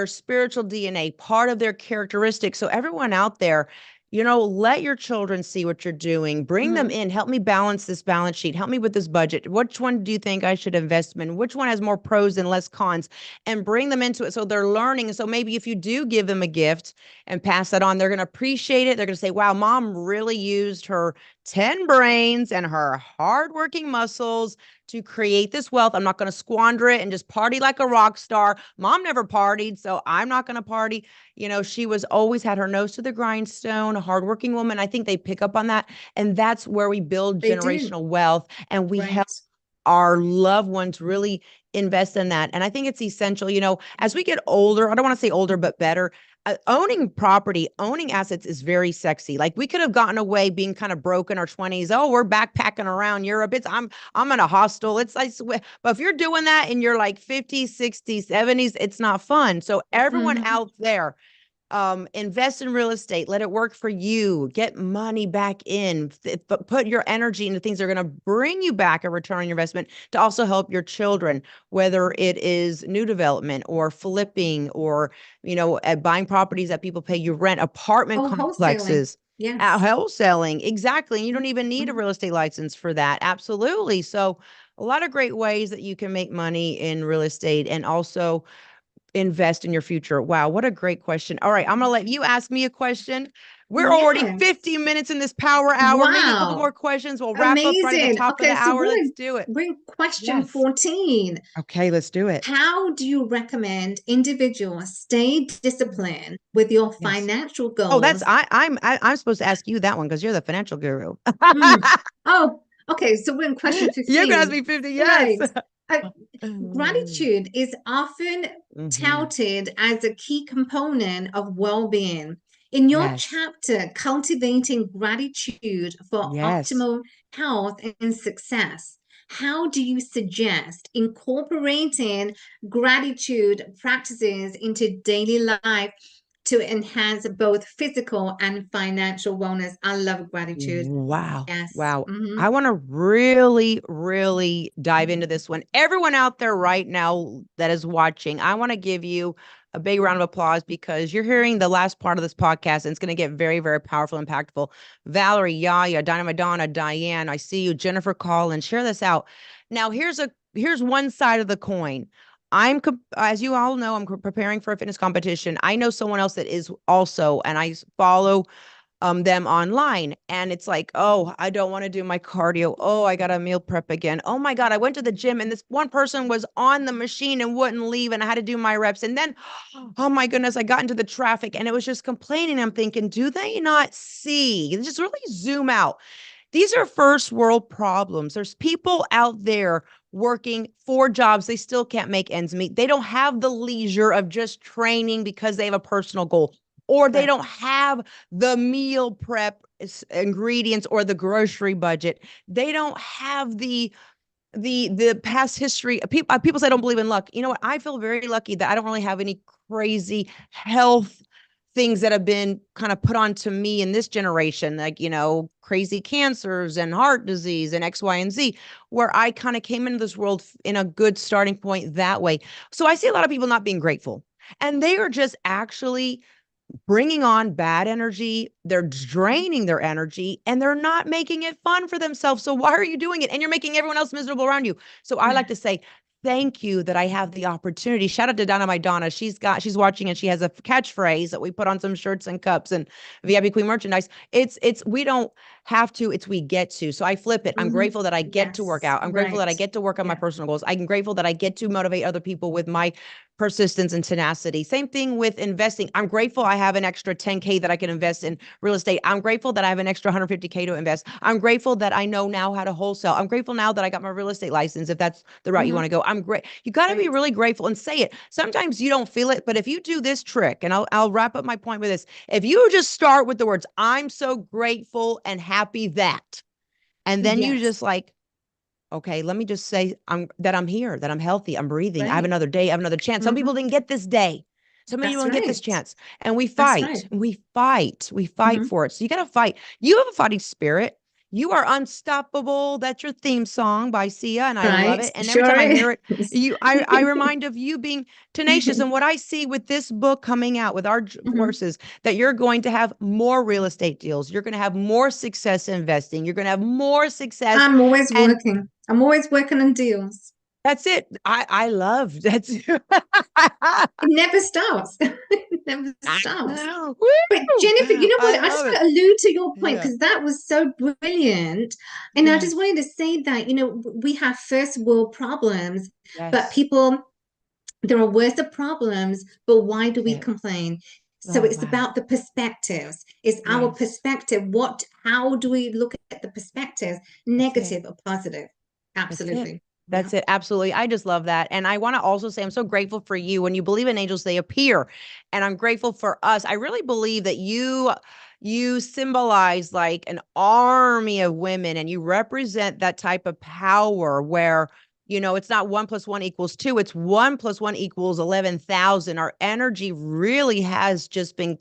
spiritual DNA, part of their characteristics. So everyone out there, let your children see what you're doing. Bring them Mhm. in. Help me balance this balance sheet. Help me with this budget. Which one do you think I should invest in? Which one has more pros and less cons? And bring them into it so they're learning. So maybe if you do give them a gift and pass that on, they're going to appreciate it. They're going to say, wow, mom really used her 10 brains and her hardworking muscles to create this wealth. I'm not going to squander it and just party like a rock star. Mom never partied, so I'm not going to party. She was always had her nose to the grindstone, a hardworking woman. I think they pick up on that. And that's where we build They do. generational wealth and we help Right. our loved ones really invest in that. And I think it's essential, as we get older, I don't want to say older, but better, owning property, owning assets is very sexy. Like we could have gotten away being kind of broke in our 20s. Oh, we're backpacking around Europe. I'm in a hostel. It's like, but if you're doing that in your like 50s, 60s, 70s, it's not fun. So everyone Mhm. out there, invest in real estate, let it work for you, get money back in, put your energy into things that are going to bring you back a return on your investment to also help your children, whether it is new development or flipping or buying properties that people pay you rent, apartment Oh, wholesaling. complexes, Yes. wholesaling. Exactly. And you don't even need a Mhm. real estate license for that. Absolutely. So a lot of great ways that you can make money in real estate and also invest in your future? Wow, what a great question. All right, I'm going to let you ask me a question. We're already Yes. 50 minutes in this power hour. Maybe a couple Wow. more questions. We'll wrap up right at the Amazing. top of the Okay, so hour. Let's do it. we're in question Yes. 14. Okay, let's do it. How do you recommend individuals stay disciplined with your Yes. financial Oh, that's goals? I'm supposed to ask you that one because you're the financial guru. Mm. Oh, okay. So we're in question You're gonna ask 15. me 50. Right. Yes. Uh, Gratitude is often Mhm. touted as a key component of well-being. In your Yes. chapter, Cultivating Gratitude for Yes. Optimal Health and Success, how do you suggest incorporating gratitude practices into daily life to enhance both physical and financial wellness? I love gratitude. Wow. Yes. Wow. I want to really, really dive into this one. Everyone out there right now that is watching, I want to give you a big round of applause because you're hearing the last part of this podcast and it's going to get very, very powerful, impactful. Valerie, Yaya, Dinah Madonna, Diane, I see you, Jennifer Collins, share this out. Now, here's one side of the coin. As you all know, I'm preparing for a fitness competition. I know someone else that is also, and I follow them online, and it's like, oh, I don't want to do my cardio. Oh, I got to meal prep again. Oh my God, I went to the gym and this one person was on the machine and wouldn't leave, and I had to do my reps. And then, oh my goodness, I got into the traffic and it was just complaining. I'm thinking, do they not see? Just really zoom out. These are first world problems. There's people out there working 4 jobs. They still can't make ends meet. They don't have the leisure of just training because they have a personal goal, or they don't have the meal prep ingredients or the grocery budget. They don't have the past history. People say I don't believe in luck. You know what? I feel very lucky that I don't really have any crazy health things that have been kind of put onto me in this generation, like, crazy cancers and heart disease and X, Y, and Z, where I kind of came into this world in a good starting point that way. So I see a lot of people not being grateful, and they are just actually bringing on bad energy. They're draining their energy and they're not making it fun for themselves. So why are you doing it? And you're making everyone else miserable around you. So I like to say, thank you that I have the opportunity. Shout out to Donna, my Donna. She's watching and she has a catchphrase that we put on some shirts and cups and VIP Queen merchandise. We don't have to, it's we get to. So I flip it. I'm grateful that I get to work out. I'm grateful that I get to work on my personal goals. I'm grateful that I get to motivate other people with my persistence and tenacity. Same thing with investing. I'm grateful I have an extra 10K that I can invest in real estate. I'm grateful that I have an extra 150K to invest. I'm grateful that I know now how to wholesale. I'm grateful now that I got my real estate license, if that's the route you want to go. I'm great. You got to be really grateful and say it. Sometimes you don't feel it, but if you do this trick, and I'll wrap up my point with this. If you just start with the words, I'm so grateful and happy that, and then you just like, okay, let me just say I'm here, that I'm healthy, I'm breathing, I have another day, I have another chance. Some people didn't get this day. So many people didn't get this chance. And we fight, we fight for it. So you got to fight. You have a fighting spirit. You are unstoppable. That's your theme song by Sia, and I love it. And every time I hear it, I remind of you being tenacious. And what I see with this book coming out with our courses, that you're going to have more real estate deals. You're going to have more success investing. You're going to have more success. I'm always working. I'm always working on deals. That's it. I love that's It never stops. It never stops. But Jennifer, you know what? I just want to allude to your point because that was so brilliant. And I just wanted to say that, we have first world problems, but people, there are worse problems, but why do we complain? So it's about the perspectives. It's our perspective. How do we look at the perspectives, negative or positive? Absolutely. That's it. Absolutely. I just love that. And I want to also say, I'm so grateful for you. When you believe in angels, they appear. And I'm grateful for us. I really believe that you symbolize like an army of women, and you represent that type of power where, it's not 1 + 1 = 2. It's 1 + 1 = 11,000. Our energy really has just been,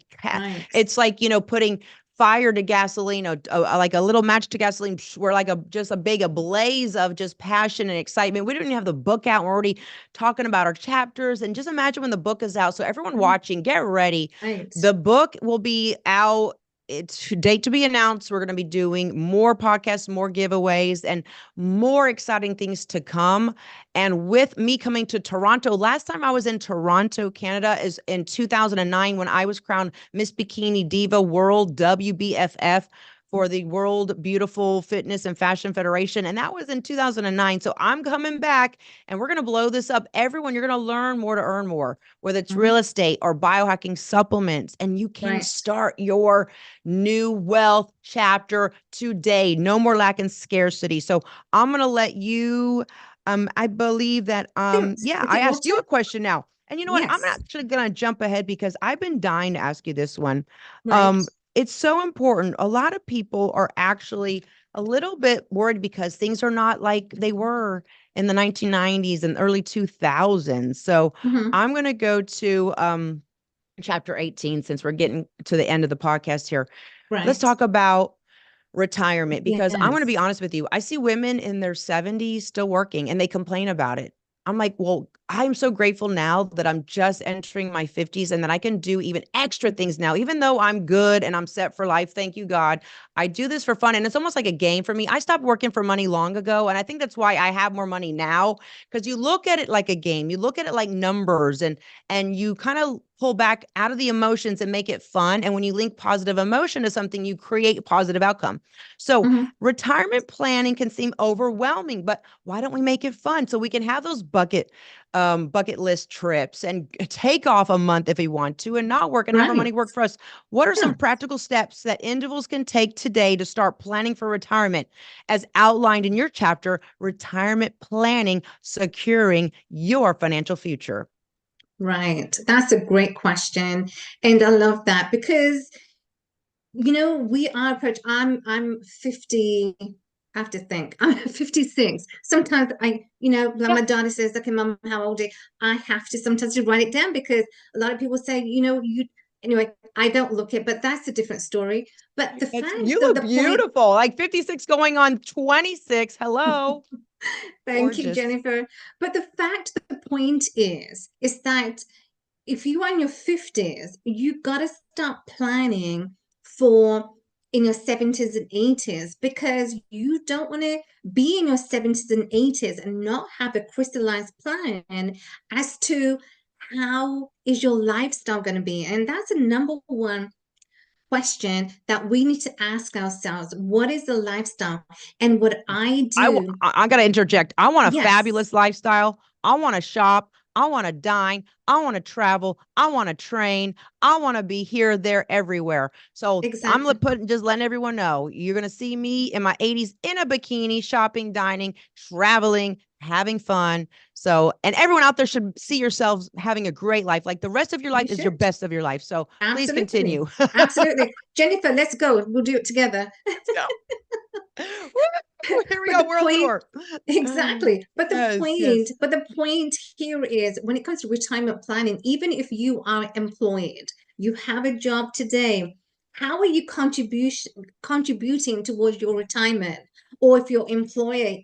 it's like, putting fire to gasoline, like a little match to gasoline. We're like just a big blaze of just passion and excitement. We don't even have the book out. We're already talking about our chapters, and just imagine when the book is out. So everyone watching, get ready. The book will be out it's date to be announced. We're going to be doing more podcasts, more giveaways, and more exciting things to come. And with me coming to Toronto, last time I was in Toronto, Canada, is in 2009 when I was crowned Miss Bikini Diva World WBFF for the World Beautiful Fitness and Fashion Federation. And that was in 2009. So I'm coming back and we're going to blow this up. Everyone, you're going to learn more to earn more, whether it's real estate or biohacking supplements. And you can start your new wealth chapter today. No more lack and scarcity. So I'm going to let you, I believe that, yeah, I asked you a question now. And you know what? I'm actually going to jump ahead because I've been dying to ask you this one. It's so important. A lot of people are actually a little bit worried because things are not like they were in the 1990s and early 2000s. So I'm going to go to chapter 18 since we're getting to the end of the podcast here. Let's talk about retirement because I'm going to be honest with you. I see women in their 70s still working and they complain about it. I'm like, well, I'm so grateful now that I'm just entering my 50s and that I can do even extra things now, even though I'm good and I'm set for life. Thank you, God. I do this for fun. And it's almost like a game for me. I stopped working for money long ago. And I think that's why I have more money now, because you look at it like a game. You look at it like numbers and you kind of pull back out of the emotions and make it fun. And when you link positive emotion to something, you create positive outcome. So retirement planning can seem overwhelming, but why don't we make it fun so we can have those bucket list trips and take off a month if we want to and not work and have our money work for us? What are some practical steps that individuals can take today to start planning for retirement as outlined in your chapter, Retirement Planning, Securing Your Financial Future? Right. That's a great question. And I love that because, we are I'm 50. I have to think. I'm 56. Sometimes like my daughter says, okay, Mom, how old are you? I have to sometimes to write it down because a lot of people say, anyway, I don't look it, but that's a different story. But the fact you that look the beautiful, like 56 going on 26. Hello. Thank you, Jennifer. But the fact, the point is that if you are in your 50s, you got to start planning for in your 70s and 80s because you don't want to be in your 70s and 80s and not have a crystallized plan as to how is your lifestyle going to be. And that's a number one question that we need to ask ourselves. What is the lifestyle? And what I do. I got to interject. I want a fabulous lifestyle. I want to shop. I want to dine. I want to travel. I want to train. I want to be here, there, everywhere. So I'm just letting everyone know you're going to see me in my 80s in a bikini, shopping, dining, traveling, having fun. So, and everyone out there should see yourselves having a great life. Like the rest of your life is your best of your life. So please continue. Absolutely. Jennifer, let's go. We'll do it together. Let's go. Here we go, world tour. Exactly. But the point here is when it comes to retirement planning, even if you are employed, you have a job today, how are you contributing towards your retirement? Or if your employer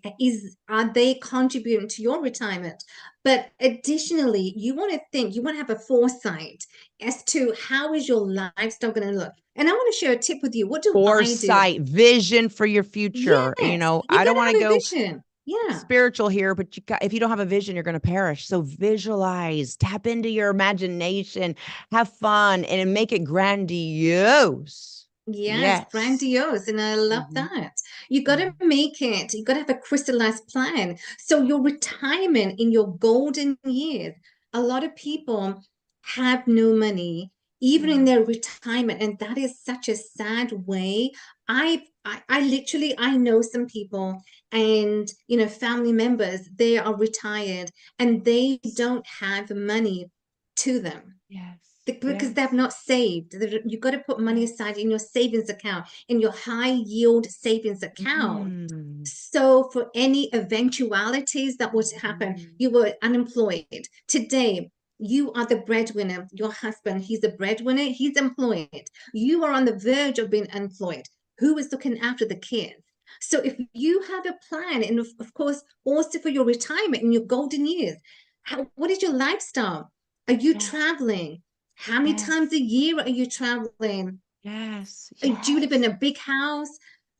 are they contributing to your retirement? But additionally, you want to have a foresight as to how is your lifestyle going to look. And I want to share a tip with you. What do foresight, vision for your future? I don't want to go spiritual here, but if you don't have a vision, you're going to perish. So visualize, tap into your imagination, have fun, and make it grandiose. Yes, grandiose. And I love that. You got to make it, you got to have a crystallized plan. So your retirement in your golden years, a lot of people have no money, even in their retirement. And that is such a sad way. I literally, I know some people and, family members, they are retired and they don't have money to them. Because they have not saved. You've got to put money aside in your savings account, in your high yield savings account. So for any eventualities that would happen, you were unemployed. Today, you are the breadwinner. Your husband, he's a breadwinner. He's employed. You are on the verge of being unemployed. Who is looking after the kids? So if you have a plan, and of course, also for your retirement in your golden years, what is your lifestyle? Are you traveling? How many times a year are you traveling? Yes. Do you live in Yes. a big house?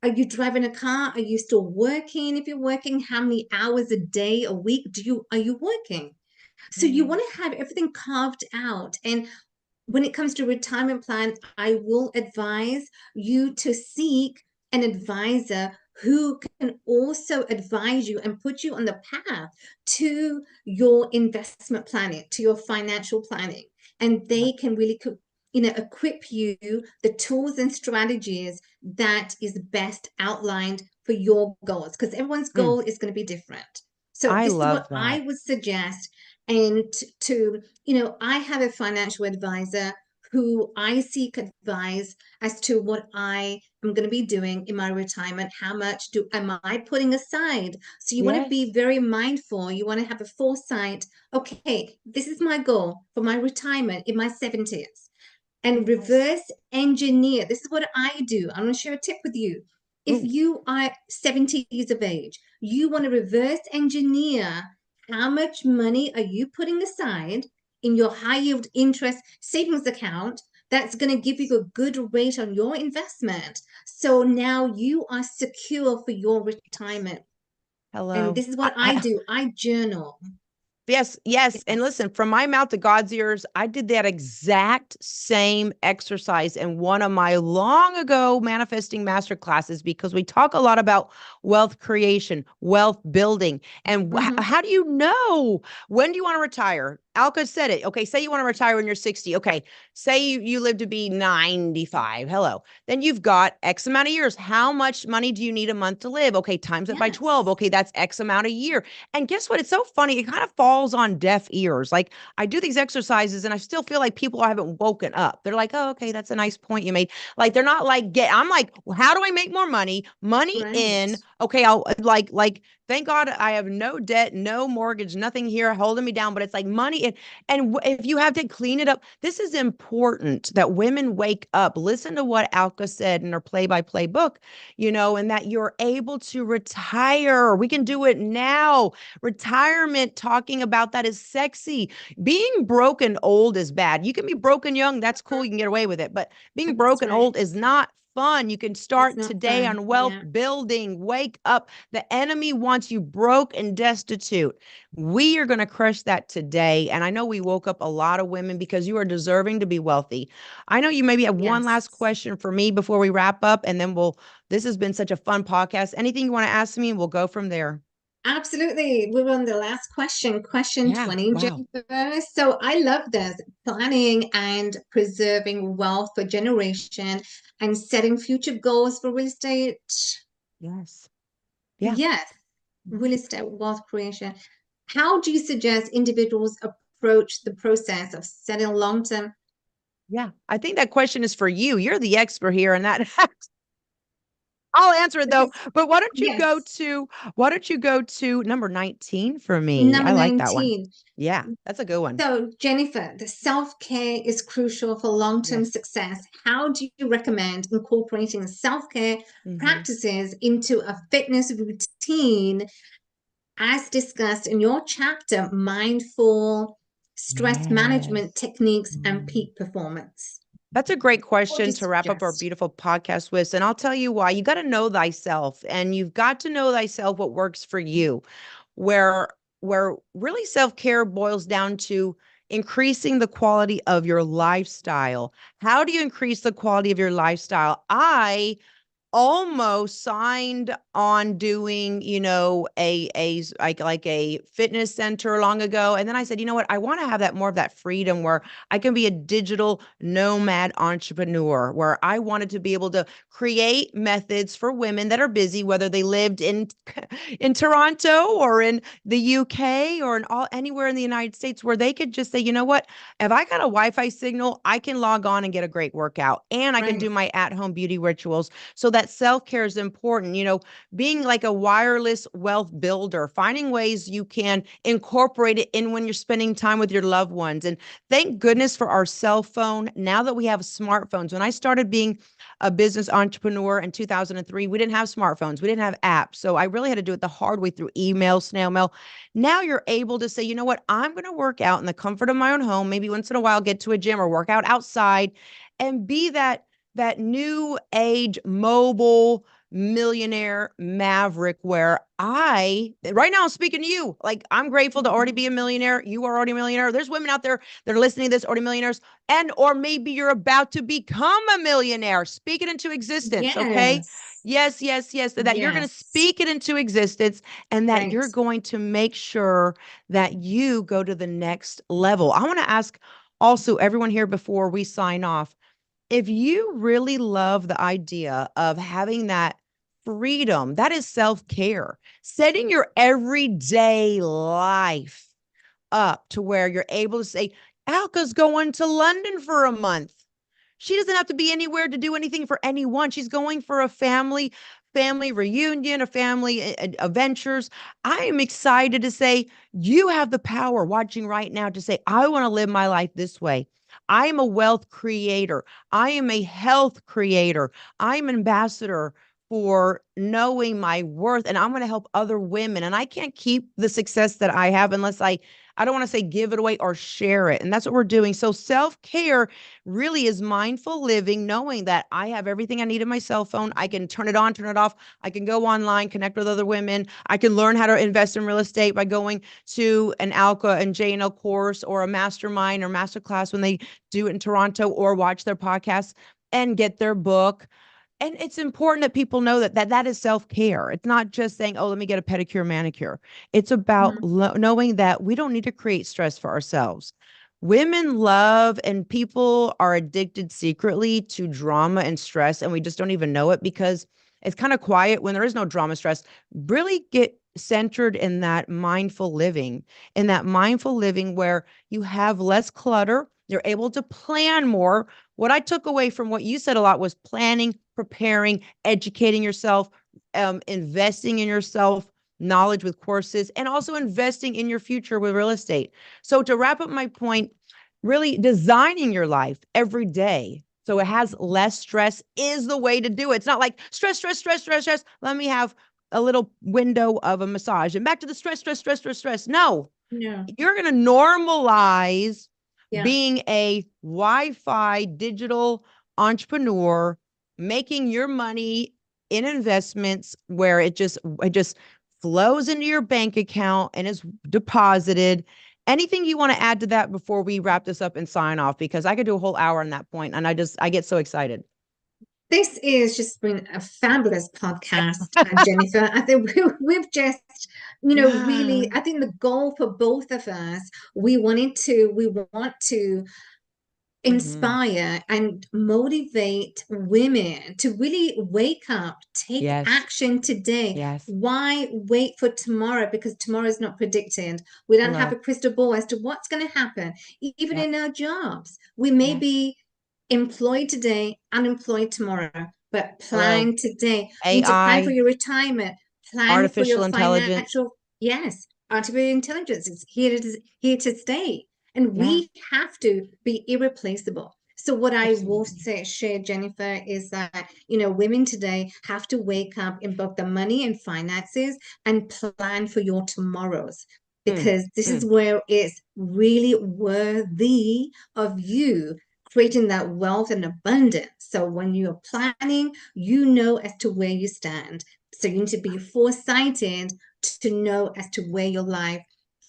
Are you driving a car? Are you still working? If you're working, how many hours a day, a week are you working? So you want Yes. to have everything carved out. And when it comes to retirement plan, I will advise you to seek an advisor who can also advise you and put you on the path to your investment planning, to your financial planning. And Yep. they can really, equip you the tools and strategies that is best outlined for your goals, because everyone's Mm, goal is going to be different. So I this is love what I that. would suggest. And I have a financial advisor who I seek advice as to what I am going to be doing in my retirement. How much am I putting aside? So you want to be Yes. very mindful. You want to have a foresight. Okay, this is my goal for my retirement in my 70s. And Yes. reverse engineer. This is what I do. I'm going to share a tip with you. If Ooh, you are 70 years of age, you want to reverse engineer how much money are you putting aside in your high yield interest savings account that's going to give you a good rate on your investment. So now you are secure for your retirement. And hello. this is what I do. I journal. Yes, yes. And Yes. listen, from my mouth to God's ears, I did that exact same exercise in one of my long ago manifesting master classes because we talk a lot about wealth creation, wealth building. And Mm-hmm. how do you know when do you want to retire? Alka said it. Okay, say you want to retire when you're 60. Okay, say you live to be 95. Hello. Then you've got X amount of years. How much money do you need a month to live? Okay, times it by 12. Yes. Okay, that's X amount a year. And guess what? It's so funny. It kind of falls on deaf ears. Like I do these exercises and I still feel like people haven't woken up. They're like, oh, okay, that's a nice point you made. Like they're not like I'm like, well, how do I make more money? Money Right. in. Okay, I'll like thank God I have no debt, no mortgage, nothing here holding me down. But it's like money in. And if you have to clean it up, this is important that women wake up. Listen to what Alka said in her play-by-play book, and that you're able to retire. We can do it now. Retirement, talking about that is sexy. Being broken old is bad. You can be broken young, that's cool. You can get away with it. But being That's broken right. old is not fun. You can It's start not today fun. on wealth Yeah. building. Wake up. The enemy wants you broke and destitute. We are going to crush that today. And I know we woke up a lot of women because you are deserving to be wealthy. I know you maybe have one last Yes. question for me before we wrap up, and then this has been such a fun podcast. Anything you want to ask me, and we'll go from there. Absolutely. We're on the last question, question Yeah. 20, Wow. Jennifer. So I love this, planning and preserving wealth for generation and setting future goals for real estate. Yes. Yeah. Yes, real estate wealth creation. How do you suggest individuals approach the process of setting long-term? Yeah. I think that question is for you. You're the expert here, and that I'll answer it though. But Yes, why don't you go to number 19 for me? number I like that one. 19. Yeah, that's a good one. So, Jennifer, the self-care is crucial for long-term Yes. success. How do you recommend incorporating self-care Hmm. practices into a fitness routine, as discussed in your chapter, Mindful Stress Management Yes. Techniques and Mm. Peak Performance? That's a great What do question you to wrap up our suggest? beautiful podcast with. And I'll tell you why. You got to know thyself, and you've got to know thyself what works for you. Where where really self-care boils down to increasing the quality of your lifestyle. How do you increase the quality of your lifestyle? I almost signed on doing, like a fitness center long ago. And then I said, you know what? I want to have that more of that freedom where I can be a digital nomad entrepreneur, where I wanted to be able to create methods for women that are busy, whether they lived in in Toronto or in the UK or in anywhere in the United States, where they could just say, you know what? If I got a Wi-Fi signal, I can log on and get a great workout, and I can do Right, my at-home beauty rituals. So that self-care is important, being like a wireless wealth builder, finding ways you can incorporate it in when you're spending time with your loved ones. And thank goodness for our cell phone. Now that we have smartphones, when I started being a business entrepreneur in 2003, we didn't have smartphones, we didn't have apps. So I really had to do it the hard way through email, snail mail. Now you're able to say, you know what, I'm going to work out in the comfort of my own home, maybe once in a while get to a gym or work out outside and be that new age mobile millionaire maverick where right now I'm speaking to you. Like, I'm grateful to already be a millionaire. You are already a millionaire. There's women out there that are listening to this, already millionaires, or maybe you're about to become a millionaire. Speak it into existence. Okay. Yes. Yes, yes, yes. That you're going to Yes. speak it into existence and that Right. you're going to make sure that you go to the next level. I want to ask also everyone here before we sign off, if you really love the idea of having that freedom, that is self-care, setting your everyday life up to where you're able to say, Alka's going to London for a month. She doesn't have to be anywhere to do anything for anyone. She's going for a family reunion, a family adventures. I am excited to say you have the power watching right now to say, I want to live my life this way. I am a wealth creator. I am a health creator. I'm an ambassador for knowing my worth, and I'm going to help other women. And I can't keep the success that I have unless I don't want to say give it away or share it. And that's what we're doing. So self-care really is mindful living, knowing that I have everything I need in my cell phone. I can turn it on, turn it off. I can go online, connect with other women. I can learn how to invest in real estate by going to an Alka and JNL course or a mastermind or masterclass when they do it in Toronto, or watch their podcasts and get their book. And it's important that people know that is self-care. It's not just saying, oh, let me get a pedicure, manicure. It's about Mhm. knowing that we don't need to create stress for ourselves. Women love and people are addicted secretly to drama and stress, and we just don't even know it because it's kind of quiet when there is no drama, stress. Really get centered in that mindful living where you have less clutter. You're able to plan more. What I took away from what you said a lot was planning, preparing, educating yourself, investing in yourself, knowledge with courses, and also investing in your future with real estate. So to wrap up my point, really designing your life every day so it has less stress is the way to do it. It's not like stress, stress, stress, stress, stress. Let me have a little window of a massage and back to the stress, stress, stress, stress, stress. No, Yeah. you're going to normalize Yeah. being a Wi-Fi digital entrepreneur, making your money in investments where it just flows into your bank account and is deposited. Anything you want to add to that before we wrap this up and sign off? Because I could do a whole hour on that point, and I get so excited. This is just been a fabulous podcast, Jennifer. I think we've just, Yeah. really, I think the goal for both of us, we want to Hmm. inspire and motivate women to really wake up, take Yes. action today. Yes. Why wait for tomorrow? Because tomorrow is not predicted. We don't have No. a crystal ball as to what's going to happen. Even Yep. in our jobs, we may Yes. be employed today, unemployed tomorrow, but Hello. plan today. You need to plan for AI, your retirement, plan for your artificial intelligence. financial. Yes, artificial intelligence is here to stay. And Yeah. we have to be irreplaceable. So what I will Absolutely. say, share, Jennifer, is that, women today have to wake up in both the money and finances and plan for your tomorrows, Mm, because this is mm. where it's really worthy of you creating that wealth and abundance. So when you're planning, you know as to where you stand. So you need to be foresighted to know as to where your life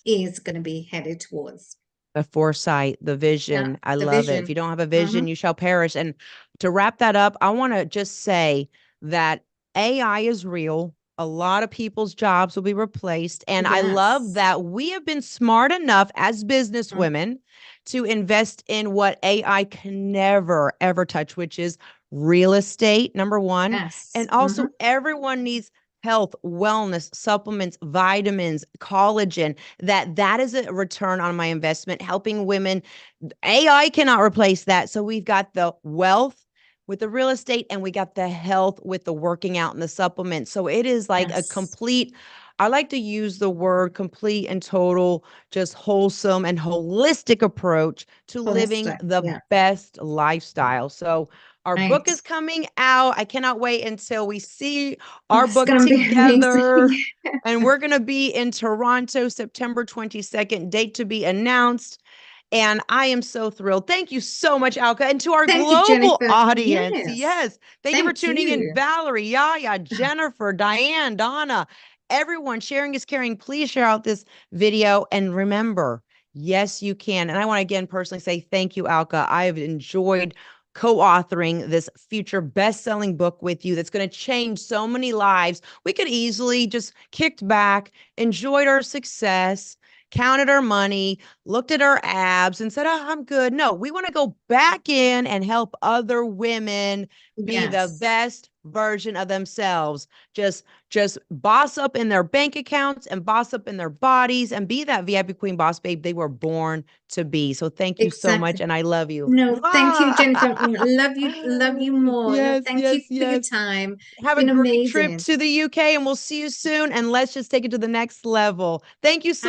is going to be headed towards. The foresight, the Yeah, vision. I the love it. If vision. you don't have a Hmm. vision, you shall perish. And to wrap that up, I want to just say that AI is real. A lot of people's jobs will be replaced. And I love Yes. that we have been smart enough as business Mm. women to invest in what AI can never, ever touch, which is real estate, number one. Yes. And Hmm. also, everyone needs health, wellness, supplements, vitamins, collagen. That is a return on my investment, helping women. AI cannot replace that. So we've got the wealth with the real estate, and we got the health with the working out and the supplements. So it is like a Yes. complete, I like to use the word complete and total, just wholesome and holistic approach to living Holistic. the Yeah. best lifestyle. So our book Right. is coming out. I cannot wait until we see Oh, our it's book going to be together. amazing. And we're going to be in Toronto September 22nd, date to be announced. And I am so thrilled. Thank you so much, Alka. And to our Thank you, global Jennifer. audience, Yes, yes, thank you for thank tuning in. you. Valerie, Yaya, Jennifer, Diane, Donna, everyone, sharing is caring. Please share out this video. And remember, yes, you can. And I want to again personally say thank you, Alka. I have enjoyed co-authoring this future best-selling book with you that's going to change so many lives. We could easily just kicked back, enjoyed our success, counted our money, looked at our abs and said, "Oh, I'm good." No, we want to go back in and help other women be the Yes, best version of themselves. Just boss up in their bank accounts and boss up in their bodies and be that VIP queen boss babe they were born to be. So thank you so much exactly. and I love you. No, thank you, Jennifer. Love you more. No, Yes, thank you yes, for your yes. time. It's Have a been great trip amazing. to the UK and we'll see you soon. And let's just take it to the next level. Thank you so